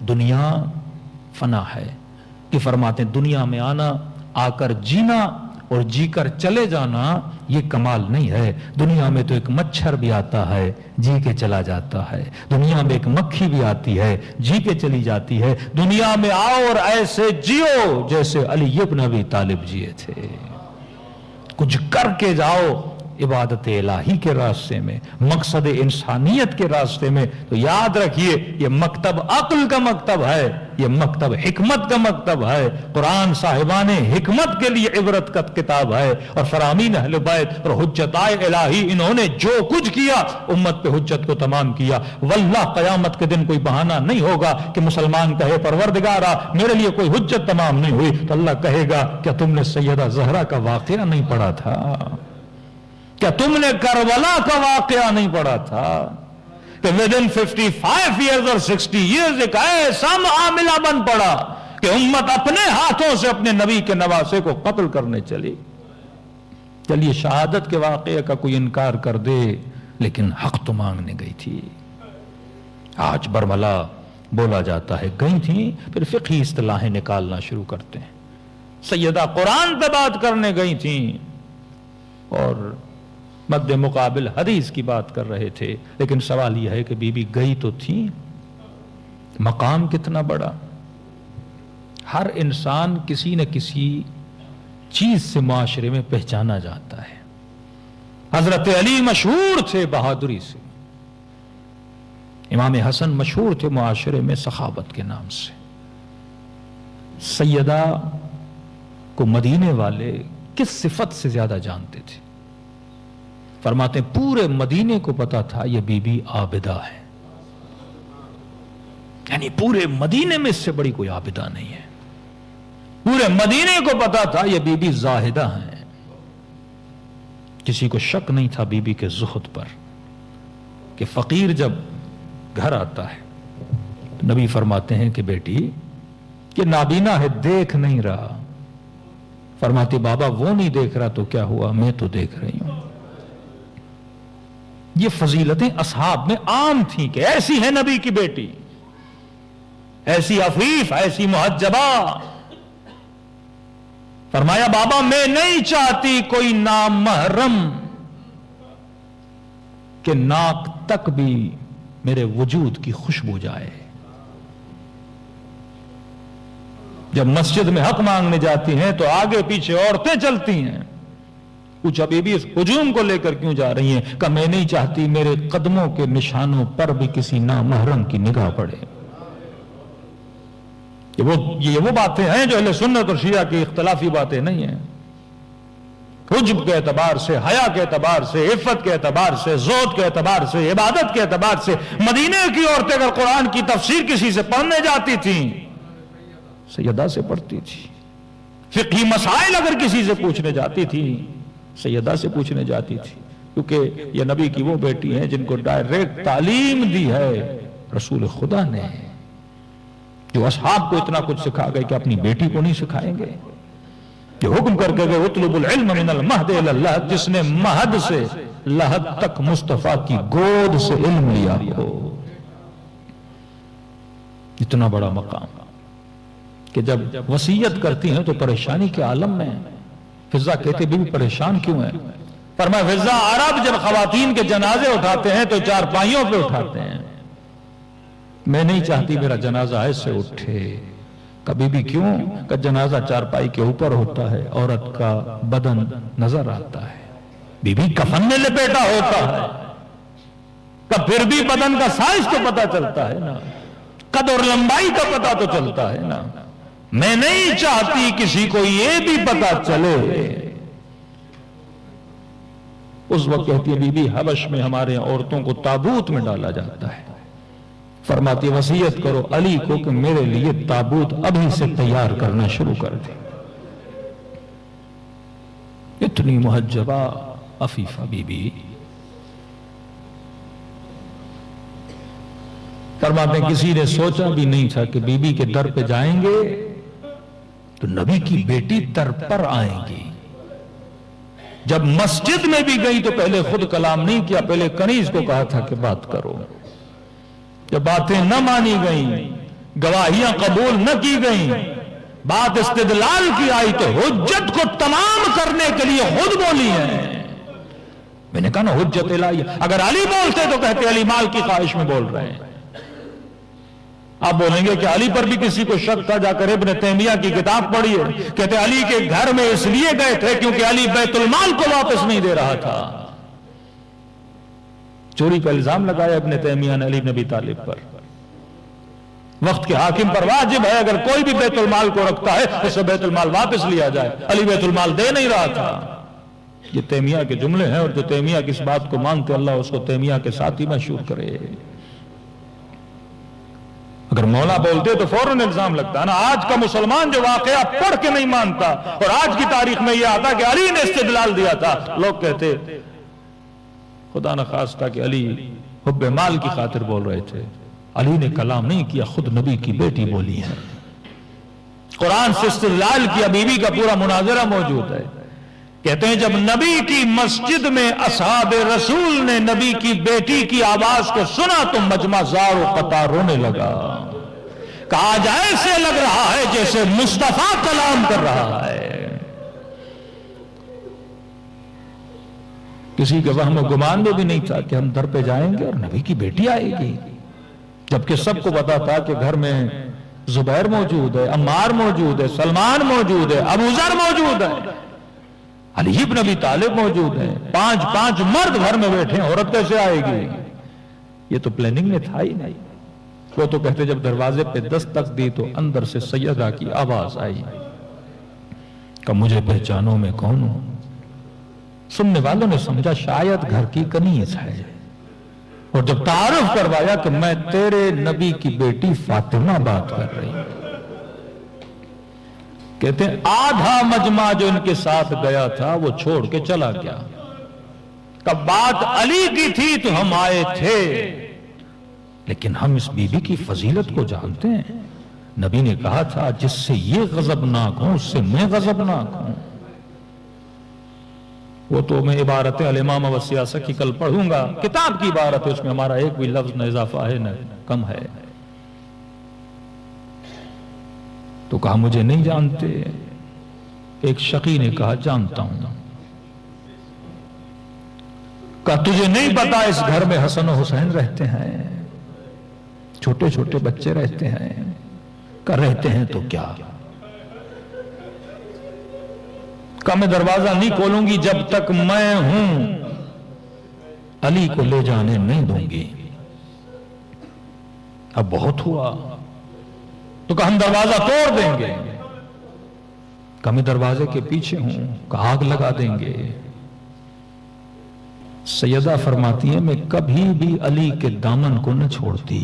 دنیا فنا ہے، کہ فرماتے ہیں دنیا میں آنا، آ کر جینا اور جی کر چلے جانا یہ کمال نہیں ہے۔ دنیا میں تو ایک مچھر بھی آتا ہے، جی کے چلا جاتا ہے، دنیا میں ایک مکھی بھی آتی ہے، جی کے چلی جاتی ہے۔ دنیا میں آؤ اور ایسے جیو جیسے علی ابن ابی طالب جیے تھے، کچھ کر کے جاؤ عبادت الہی کے راستے میں، مقصد انسانیت کے راستے میں۔ تو یاد رکھیے یہ مکتب عقل کا مکتب ہے، یہ مکتب حکمت کا مکتب ہے۔ قرآن صاحبان حکمت کے لیے عبرت کا کتاب ہے، اور فرامین اہل بیت اور حجتائے الہی انہوں نے جو کچھ کیا امت پہ حجت کو تمام کیا۔ واللہ قیامت کے دن کوئی بہانہ نہیں ہوگا کہ مسلمان کہے پروردگارا میرے لیے کوئی حجت تمام نہیں ہوئی، تو اللہ کہے گا کیا تم نے سیدہ زہرا کا واقعہ نہیں پڑھا تھا؟ کیا تم نے کربلا کا واقعہ نہیں پڑھا تھا کہ within 55 years اور 60 years ایک ایسا معاملہ بن پڑا کہ امت اپنے ہاتھوں سے اپنے نبی کے نواسے کو قتل کرنے چلی؟ چلیے شہادت کے واقعے کا کوئی انکار کر دے، لیکن حق تو مانگنے گئی تھی۔ آج برملا بولا جاتا ہے گئی تھی، پھر فقہی اصطلاحیں نکالنا شروع کرتے ہیں۔ سیدہ قرآن پہ بات کرنے گئی تھیں اور مد مقابل حدیث کی بات کر رہے تھے، لیکن سوال یہ ہے کہ بی بی گئی تو تھی، مقام کتنا بڑا۔ ہر انسان کسی نہ کسی چیز سے معاشرے میں پہچانا جاتا ہے۔ حضرت علی مشہور تھے بہادری سے، امام حسن مشہور تھے معاشرے میں سخاوت کے نام سے۔ سیدہ کو مدینے والے کس صفت سے زیادہ جانتے تھے؟ فرماتے ہیں پورے مدینے کو پتا تھا یہ بی بی عابدہ ہے، یعنی پورے مدینے میں اس سے بڑی کوئی عابدہ نہیں ہے، پورے مدینے کو پتا تھا یہ بی بی زاہدہ ہیں، کسی کو شک نہیں تھا بی بی کے زہد پر، کہ فقیر جب گھر آتا ہے نبی فرماتے ہیں کہ بیٹی یہ نابینا ہے، دیکھ نہیں رہا، فرماتی بابا وہ نہیں دیکھ رہا تو کیا ہوا، میں تو دیکھ رہی ہوں۔ یہ فضیلتیں اصحاب میں عام تھیں کہ ایسی ہے نبی کی بیٹی، ایسی عفیف، ایسی محجبہ۔ فرمایا بابا میں نہیں چاہتی کوئی نامحرم کہ ناک تک بھی میرے وجود کی خوشبو جائے۔ جب مسجد میں حق مانگنے جاتی ہیں تو آگے پیچھے عورتیں چلتی ہیں، پوچھا بی بی اس ہجوم کو لے کر کیوں جا رہی ہیں؟ کہ میں نہیں چاہتی میرے قدموں کے نشانوں پر بھی کسی نامحرم کی نگاہ پڑے۔ یہ وہ باتیں ہیں جو اہل سنت اور شیعہ کی اختلافی باتیں نہیں ہیں۔ حجب کے اعتبار سے، حیا کے اعتبار سے، عفت کے اعتبار سے، زہد کے اعتبار سے، عبادت کے اعتبار سے مدینے کی عورتیں اگر قرآن کی تفسیر کسی سے پڑھنے جاتی تھیں سیدہ سے پڑھتی تھی، فقہی مسائل اگر کسی سے پوچھنے جاتی تھی سیدہ سے پوچھنے جاتی تھی، کیونکہ یہ نبی کی وہ بیٹی ہیں جن کو ڈائریکٹ تعلیم دی ہے رسول خدا نے، جو اصحاب کو اتنا کچھ سکھا گئے کہ اپنی بیٹی کو نہیں سکھائیں گے، جو حکم کر کے گئے اطلب العلم من المہد الی اللحد، جس نے مہد سے لحد تک مصطفیٰ کی گود سے علم لیا ہو۔ اتنا بڑا مقام کہ جب وصیت کرتی ہیں تو پریشانی کے عالم میں، فضا کہتے بھی پریشان کیوں ہیں؟ فرمایا فضا عرب جب خواتین کے جنازے اٹھاتے ہیں تو چار پائیوں پہ اٹھاتے ہیں، میں نہیں چاہتی میرا جنازہ ایسے اٹھے۔ کبھی بھی کیوں؟ کہ جنازہ چارپائی کے اوپر ہوتا ہے، عورت کا بدن نظر آتا ہے، بی بی کفن میں لپیٹا ہوتا ہے، کہ پھر بھی بدن کا سائز تو پتا چلتا ہے نا، قد اور لمبائی کا پتا تو چلتا ہے نا۔ میں نہیں چاہتی کسی کو یہ بھی پتا چلے۔ اس وقت کہتی ہے بی بی حبش میں ہمارے عورتوں کو تابوت میں ڈالا جاتا ہے، فرماتی وصیت کرو علی کو کہ میرے لیے تابوت ابھی سے تیار کرنا شروع کر دے۔ اتنی محجبہ عفیفہ بی بی، فرماتے ہیں کسی نے سوچا بھی نہیں تھا کہ بی بی کے در پہ جائیں گے تو نبی کی بیٹی در پر آئیں گی۔ جب مسجد میں بھی گئی تو پہلے خود کلام نہیں کیا، پہلے کنیز کو کہا تھا کہ بات کرو۔ جب باتیں نہ مانی گئیں، گواہیاں قبول نہ کی گئیں، بات استدلال کی آئی تو حجت کو تمام کرنے کے لیے خود بولی ہے۔ میں نے کہا نا حجت الہی، اگر علی بولتے تو کہتے علی مال کی خواہش میں بول رہے ہیں۔ آپ بولیں گے کہ علی پر بھی کسی کو شک تھا، جا کر ابن تیمیہ کی کتاب پڑھیے، کہتے علی کے گھر میں اس لیے گئے تھے کیونکہ علی بیت المال کو واپس نہیں دے رہا تھا۔ چوری کا الزام لگایا ابن تیمیہ نے علی بن ابی طالب پر۔ وقت کے حاکم پر واجب ہے اگر کوئی بھی بیت المال کو رکھتا ہے اسے بیت المال واپس لیا جائے، علی بیت المال دے نہیں رہا تھا۔ یہ تیمیہ کے جملے ہیں، اور جو تیمیہ کی اس بات کو مانتے اللہ اس کو تیمیہ کے ساتھ ہی مشہور کرے۔ اگر مولا بولتے تو فوراً الزام لگتا ہے نا۔ آج کا مسلمان جو واقعہ پڑھ کے نہیں مانتا، اور آج کی تاریخ میں یہ آتا کہ علی نے استدلال دیا تھا، لوگ کہتے خدا نخواستہ کہ علی حب مال کی خاطر بول رہے تھے۔ علی نے کلام نہیں کیا، خود نبی کی بیٹی بولی ہے، قرآن سے استدلال کیا، بیوی کا پورا مناظرہ موجود ہے۔ کہتے ہیں جب نبی کی مسجد میں اصحاب رسول نے نبی کی بیٹی کی آواز کو سنا تو مجمع زار و قطار رونے لگا، کہا آج ایسے لگ رہا ہے جیسے مصطفیٰ کلام کر رہا ہے۔ کسی کے وہم و گمان میں بھی نہیں تھا کہ ہم در پہ جائیں گے اور نبی کی بیٹی آئے گی، جبکہ سب کو پتا تھا کہ گھر میں زبیر موجود ہے، عمار موجود ہے، سلمان موجود ہے، ابو ذر موجود ہے، علی بن ابی طالب موجود ہے، پانچ مرد گھر میں بیٹھے ہیں، عورت کیسے آئے گی؟ یہ تو پلاننگ میں تھا ہی نہیں۔ وہ تو کہتے جب دروازے پہ دستک دی تو اندر سے سیدہ کی آواز آئی کہ مجھے پہچانو میں کون ہوں؟ سننے والوں نے سمجھا شاید گھر کی کنیز ہے، اور جب تعارف کروایا کہ میں تیرے نبی کی بیٹی فاطمہ بات کر رہی ہوں، کہتے ہیں آدھا مجمع جو ان کے ساتھ گیا تھا وہ چھوڑ کے چلا گیا. کب بات علی کی تھی تو ہم آئے تھے، لیکن ہم اس بی بی کی فضیلت کو جانتے ہیں. نبی نے کہا تھا جس سے یہ غضبناک ہوں اس سے میں غضبناک ہوں. وہ تو میں عبارت الامامہ والسیاسہ کی کل پڑھوں گا، کتاب کی عبارت ہے، اس میں ہمارا ایک بھی لفظ نہ اضافہ ہے نہ کم ہے. تو کہا مجھے نہیں جانتے. ایک شقی نے کہا جانتا ہوں. کہا تجھے نہیں پتا اس گھر میں حسن و حسین رہتے ہیں، چھوٹے چھوٹے بچے رہتے ہیں. کہا رہتے ہیں تو کیا؟ کہا میں دروازہ نہیں کھولوں گی جب تک میں ہوں، علی کو لے جانے نہیں دوں گی. اب بہت ہوا تو کہا ہم دروازہ توڑ دیں گے. کہا میں دروازے کے پیچھے ہوں، کہا آگ لگا دیں گے. سیدہ فرماتی ہیں میں کبھی بھی علی کے دامن کو نہ چھوڑتی.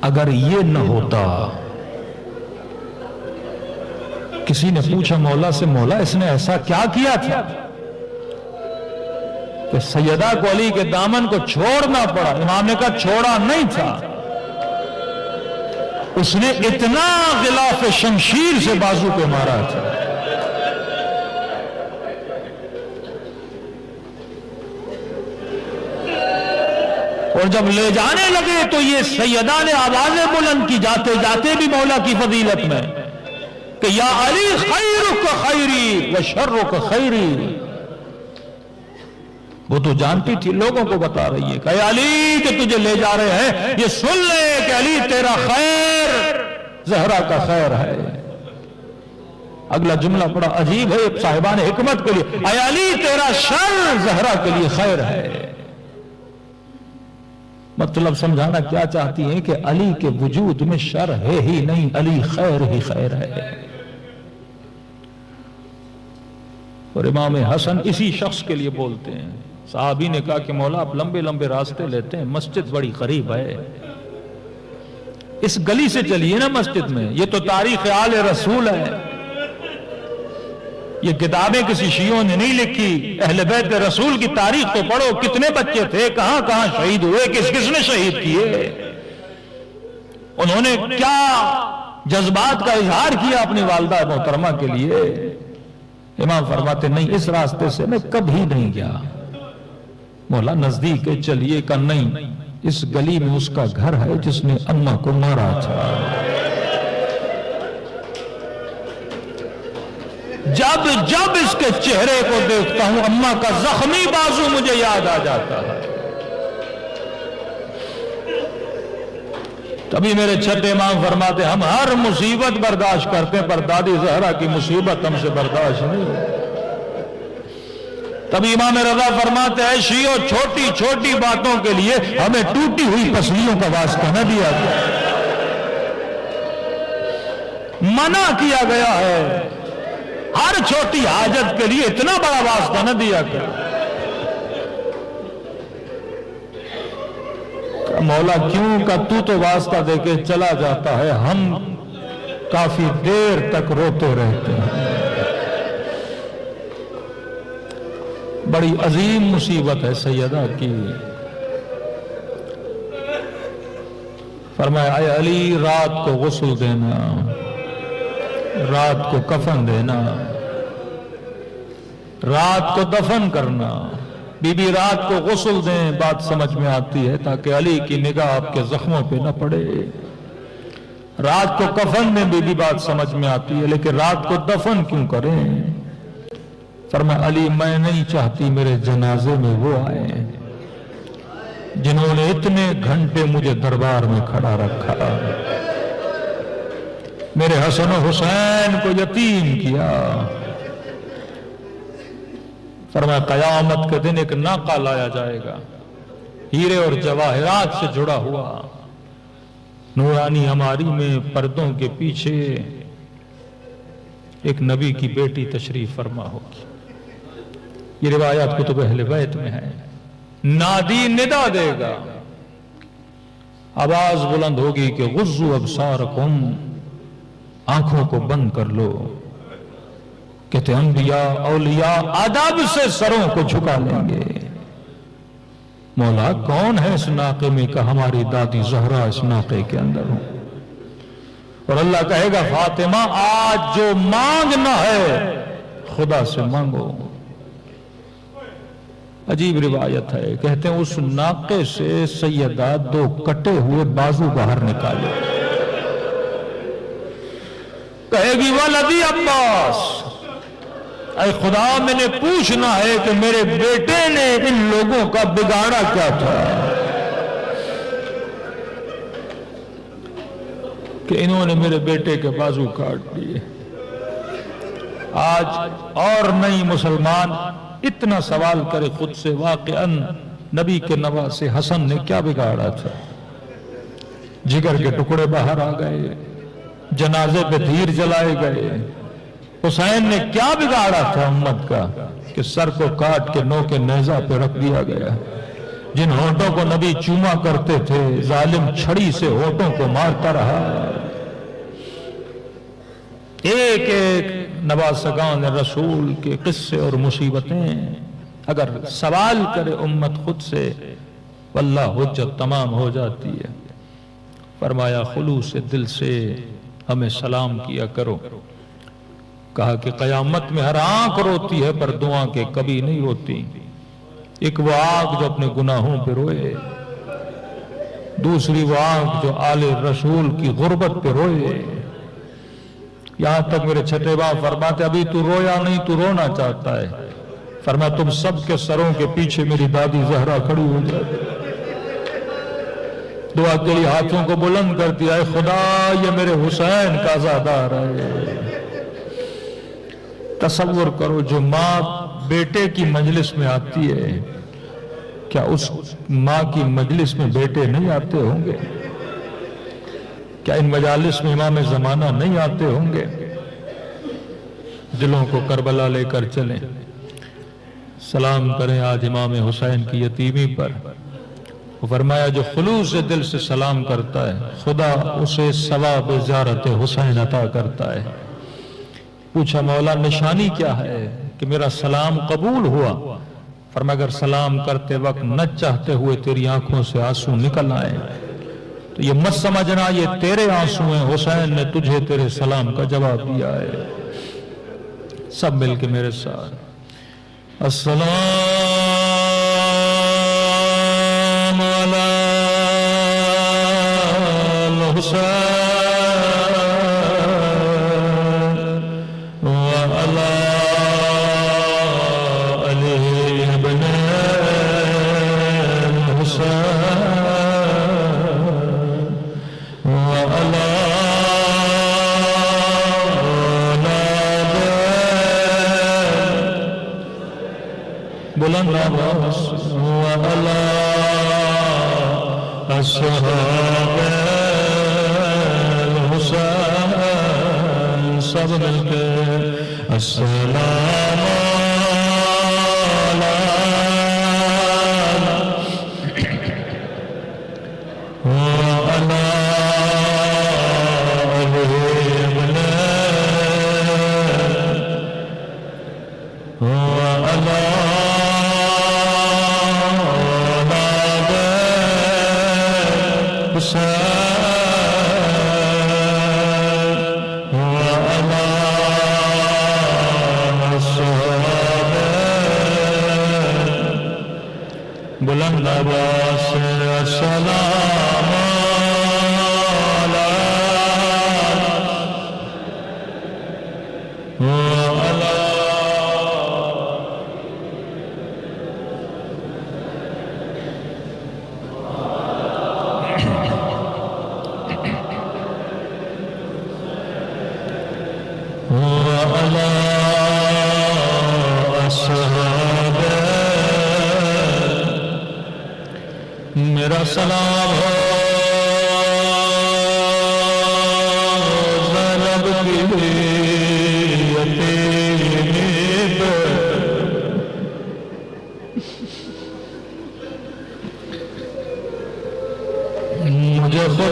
اگر یہ نہ ہوتا، کسی نے پوچھا مولا سے مولا اس نے ایسا کیا کیا تھا کہ سیدہ کو علی کے دامن کو چھوڑنا پڑا؟ امام نے کہا چھوڑا نہیں تھا، اس نے اتنا غلاف شمشیر سے بازو پہ مارا تھا. اور جب لے جانے لگے تو یہ سیدہ نے آوازیں بلند کی جاتے جاتے بھی مولا کی فضیلت میں کہ یا علی خیرک خیری و شرک خیری. وہ تو جانتی تھی، لوگوں کو بتا رہی ہے کہ اے علی کہ تجھے لے جا رہے ہیں یہ سن لے کہ علی تیرا خیر زہرا کا خیر ہے. اگلا جملہ بڑا عجیب ہے صاحبان حکمت کے لیے، اے علی تیرا شر زہرا کے لیے خیر ہے. مطلب سمجھانا کیا چاہتی ہیں کہ علی کے وجود میں شر ہے ہی نہیں، علی خیر ہی خیر ہے. اور امام حسن اسی شخص کے لیے بولتے ہیں. صحابی نے کہا کہ مولا آپ لمبے لمبے راستے لیتے ہیں، مسجد بڑی قریب ہے، اس گلی سے چلیے نا مسجد میں. یہ تو تاریخ آل رسول ہے، یہ کتابیں کسی شیعوں نے نہیں لکھی. اہل بیت رسول کی تاریخ تو پڑھو، کتنے بچے تھے، کہاں کہاں شہید ہوئے، کس کس نے شہید کیے، انہوں نے کیا جذبات کا اظہار کیا اپنی والدہ محترمہ کے لیے. امام فرماتے نہیں اس راستے سے میں کبھی نہیں گیا. مولا نزدیک ہے چلیے. کہ نہیں، اس گلی میں اس کا گھر ہے جس نے اماں کو مارا تھا. جب جب اس کے چہرے کو دیکھتا ہوں اماں کا زخمی بازو مجھے یاد آ جاتا ہے. تبھی میرے چھٹے امام فرماتے ہم ہر مصیبت برداشت کرتے ہیں پر دادی زہرا کی مصیبت ہم سے برداشت نہیں ہوتی. تبھی امام رضا فرماتے ہیں شیعو چھوٹی چھوٹی باتوں کے لیے ہمیں ٹوٹی ہوئی پسلیوں کا واسطہ نہ دیا گیا، منع کیا گیا ہے. ہر چھوٹی حاجت کے لیے اتنا بڑا واسطہ نہ دیا گیا. مولا کیوں؟ کا تو واسطہ دے کے چلا جاتا ہے، ہم کافی دیر تک روتے رہتے ہیں. بڑی عظیم مصیبت ہے سیدہ کی. فرمایا اے علی رات کو غسل دینا، رات کو کفن دینا، رات کو دفن کرنا. بی بی رات کو غسل دیں، بات سمجھ میں آتی ہے تاکہ علی کی نگاہ آپ کے زخموں پہ نہ پڑے. رات کو کفن دیں، بی بی بات سمجھ میں آتی ہے، لیکن رات کو دفن کیوں کریں؟ فرمایا علی میں نہیں چاہتی میرے جنازے میں وہ آئے جنہوں نے اتنے گھنٹے مجھے دربار میں کھڑا رکھا، میرے حسن و حسین کو یتیم کیا. فرمایا قیامت کے دن ایک ناقہ لایا جائے گا ہیرے اور جواہرات سے جڑا ہوا، نورانی ہماری میں پردوں کے پیچھے ایک نبی کی بیٹی تشریف فرما ہوگی. یہ روایات کتب اہل بیت میں ہے. نادی ندا دے گا، آواز بلند ہوگی کہ غضوا ابصارکم، آنکھوں کو بند کر لو. کہتے انبیاء اولیاء ادب سے سروں کو جھکا لیں گے. مولا کون ہے اس ناقے میں کہ ہماری دادی زہرا اس ناقے کے اندر ہوں. اور اللہ کہے گا فاطمہ آج جو مانگنا ہے خدا سے مانگو. عجیب روایت ہے، کہتے ہیں اس ناقے سے سیدہ 2 کٹے ہوئے بازو باہر نکالے. کہے گی ولدی عباس، اے خدا میں نے پوچھنا ہے کہ میرے بیٹے نے ان لوگوں کا بگاڑا کیا تھا کہ انہوں نے میرے بیٹے کے بازو کاٹ دیے. آج اور نئی مسلمان اتنا سوال کرے خود سے، واقعاً نبی کے نواسے حسن نے کیا بگاڑا تھا؟ جگر کے ٹکڑے باہر آ گئے، جنازے پہ تیر جلائے گئے. حسین نے کیا بگاڑا تھا امت کا کہ سر کو کاٹ کے نوک نیزہ پہ رکھ دیا گیا. جن ہونٹوں کو نبی چوما کرتے تھے ظالم چھڑی سے ہونٹوں کو مارتا رہا. ایک ایک نواسگان رسول کے قصے اور مصیبتیں اگر سوال کرے امت خود سے واللہ حجت تمام ہو جاتی ہے. فرمایا خلوص دل سے ہمیں سلام کیا کرو. کہا کہ قیامت میں ہر آنکھ روتی ہے پر دو آنکھیں کبھی نہیں روتی. ایک وہ آنکھ جو اپنے گناہوں پہ روئے، دوسری وہ آنکھ جو آل رسول کی غربت پہ روئے. یہاں تک میرے چھٹے باپ فرماتے ابھی تو رویا نہیں، تو رونا چاہتا ہے. فرمایا تم سب کے سروں کے پیچھے میری دادی زہرا کھڑی ہو جائے. دعا کے لیے ہاتھوں کو بلند کر دیا، اے خدا یہ میرے حسین کا عزادار ہے. تصور کرو جو ماں بیٹے کی مجلس میں آتی ہے، کیا اس ماں کی مجلس میں بیٹے نہیں آتے ہوں گے؟ کیا ان مجالس میں امام زمانہ نہیں آتے ہوں گے؟ دلوں کو کربلا لے کر چلیں، سلام کریں آج امام حسین کی یتیمی پر. وہ فرمایا جو خلوص دل سے سلام کرتا ہے خدا اسے ثواب زیارت حسین عطا کرتا ہے. پوچھا مولا نشانی کیا ہے کہ میرا سلام قبول ہوا؟ فرمایا اگر سلام کرتے وقت نہ چاہتے ہوئے تیری آنکھوں سے آنسو نکل آئے تو یہ مت سمجھنا یہ تیرے آنسو ہیں، حسین نے تجھے تیرے سلام کا جواب دیا ہے. سب مل کے میرے ساتھ السلام علی الحسین بلند آواز وعلی اصحاب الحسین. سب مل کے السلام بلند آواز سے السلام میرا سلام ہو زینب کی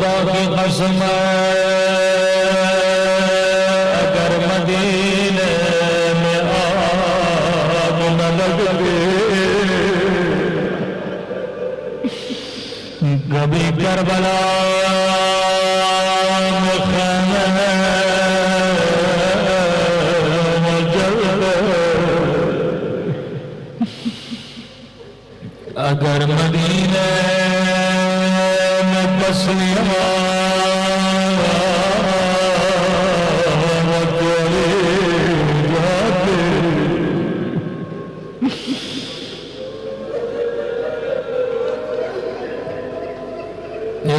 خدا کی قسم اگر مدینے میں آگ نہ لگے کبھی کربلا میں خیمے نہ جلے اگر مدینے میں پسلیاں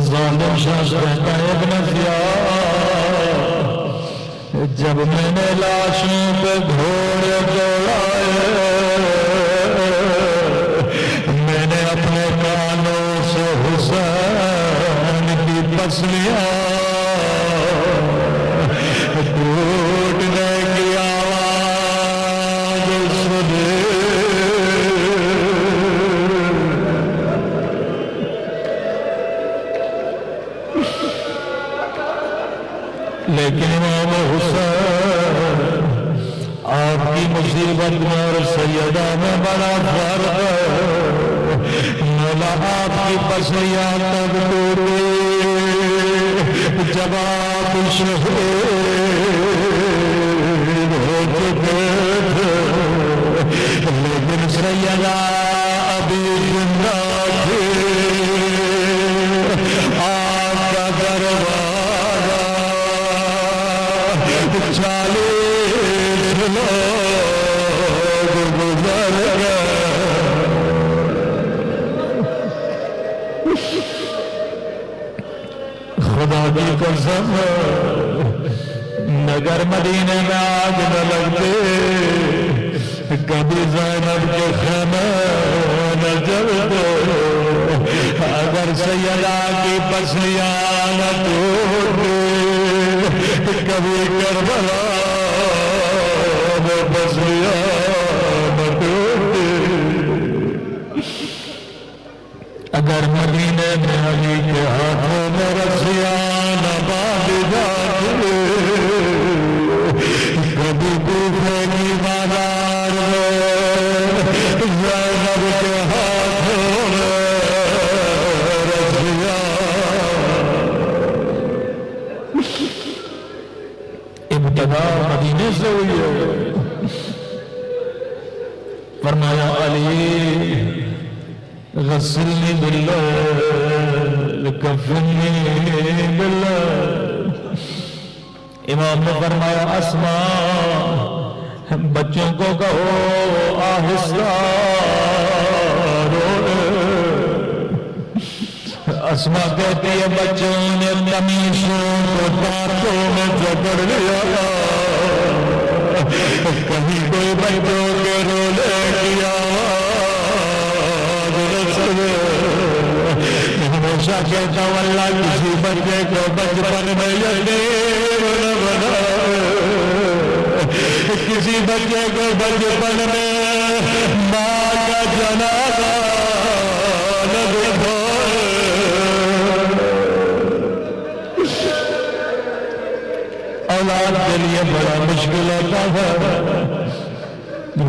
ظالم شخص کہتا ہے ابن زیاد جب میں نے لاشوں پہ گھوڑے دوڑائے میں نے اپنے کانوں سے حسین کی پسلیاں ٹوٹنے کی آواز سنی لیکن امام حسین آپ کی مصیبت میں اور سیدہ میں بڑا فرق ہے مولا آپ کی پسلیاں تب ٹوٹی جب آپ شہید ہو چکے تھے لیکن سیدہ ابھی زندہ تھی آپ کا دروازہ 40 لوگ گزر گئے خدا کی قسم نگر مدینے میں آگ نہ لگتے کبھی زینب کے خیمے نہ جلتے اگر سیدہ کی پسلیاں نہ ٹوٹتی کبھی کربلا میں پسلیاں نہ ٹوٹتی اگر مدینے میں علی کے ہاتھوں میں رسیاں نہ باندھی جاتی کبھی کوفے کی بازار میں زینب کے ہاتھوں میں رسیاں ابتدا مدینے سے ہوئی ہے فرمایا علی غسلنی باللہ کفنی باللہ امام نے فرمایا اسماء بچوں کو کہو آہستہ روئے اسماء کہتی ہے بچوں نے قمیصوں کو دانتوں میں جکڑ لیا کہیں کوئی بچوں کے رولے کی آواز ہمیشہ کہتا ہوں اللہ کسی بچے کو بچپن میں یتیم نہ بنائے کسی بچے کو بچپن میں ماں کا جنازہ نہ دکھائے اولاد کے لیے بڑا مشکل ہوتا ہے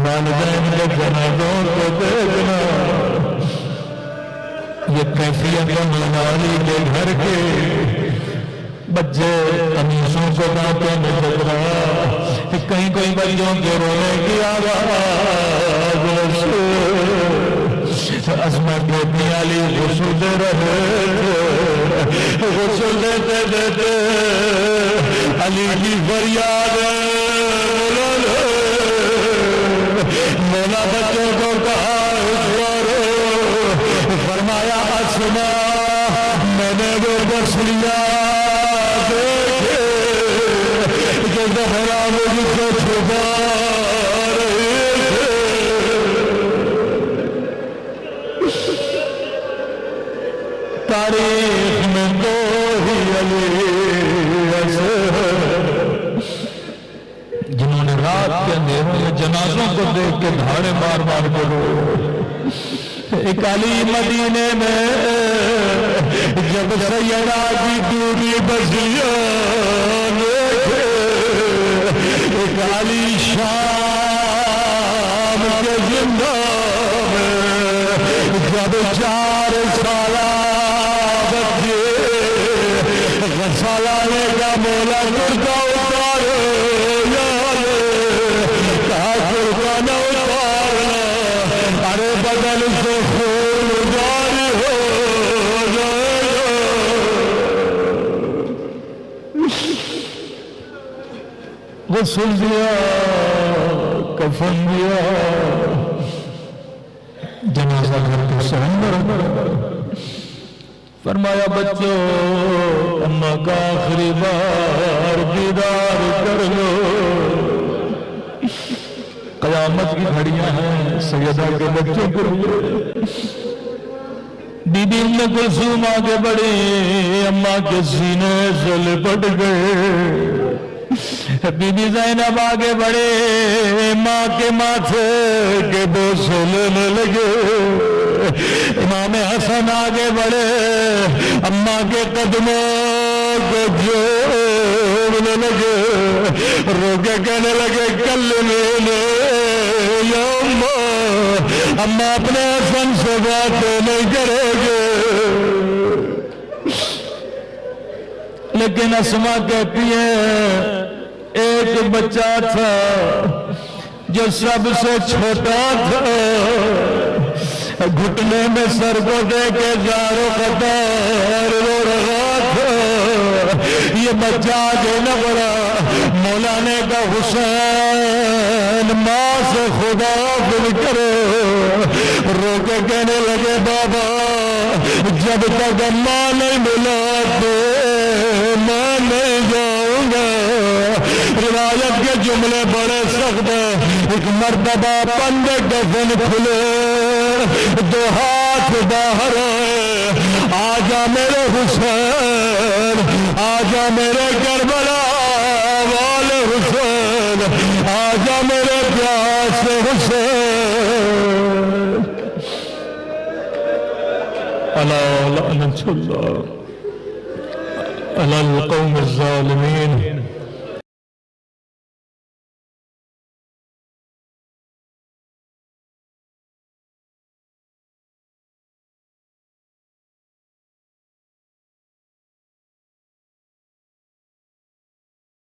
والدین کے جنازوں کو دیکھنا یہ کیفیت ملالی کے گھر کے بچے قمیصوں کو دانتوں میں جکڑا کہیں کوئی بچوں کے رونے کی آواز اسماء کہتی علی غسل دے رہے تھے غسل دیتے دیتے علی کی فریاد مولا بچوں کو کہا فرمایا اسماء میں نے وہ بسلیاں دیکھے جو زہرا مجھ کو چھپا رہے تھے تاریخ میں تو ہی علی ایسے جنہوں نے رات کے اندھیروں میں جنازوں کو دیکھ کے دھاڑے مار مار کے روئے ایک علی مدینے میں جب جب سیدہ کی دودھی بزیاں ایک علی شام کے زندہ میں جب 4 سالہ بچے غسالہ کا مولا کرتا اتارے ارے بدل سے خون جاری ہو جائے غسل دیا کفن دیا جنازہ گھر کے سرندر فرمایا بچوں اماں کا آخری بار دیدار کر لو قیامت کی گھڑیاں ہیں سیدہ کے بچوں کے لیے بی بی ام کلثوم آگے بڑھی اماں کے سینے سے لپٹ گئے بی بی زینب آگے بڑھے ماں کے ماتھے کے بوسے لینے لگے امام حسن آگے بڑھے اماں کے قدموں کو جوڑنے لگے رو کے کہنے لگے کلمینی یا اماں اماں اپنے حسن سے باتیں نہیں کرے گے لیکن اسما کہتی ہے ایک بچہ تھا جو سب سے چھوٹا تھا گھٹنے میں سر کو دے کے زارو قطار رو رہا تھا یہ بچہ آگے نہ بڑھا مولانے کا حسین ماں سے خدا دل کرے رو کے کہنے لگے بابا جب تک ماں نہیں ملا تو میں نہیں جاؤں گا روایت کے جملے بڑے سخت ہیں ایک مرتبہ پندے کفن کھلے 2 ہاتھ باہر آئے آجا میرے حسین آجا میرے کربلا والے حسین آجا میرے پیاس حسین الا لعنت اللہ علی القوم الظالمین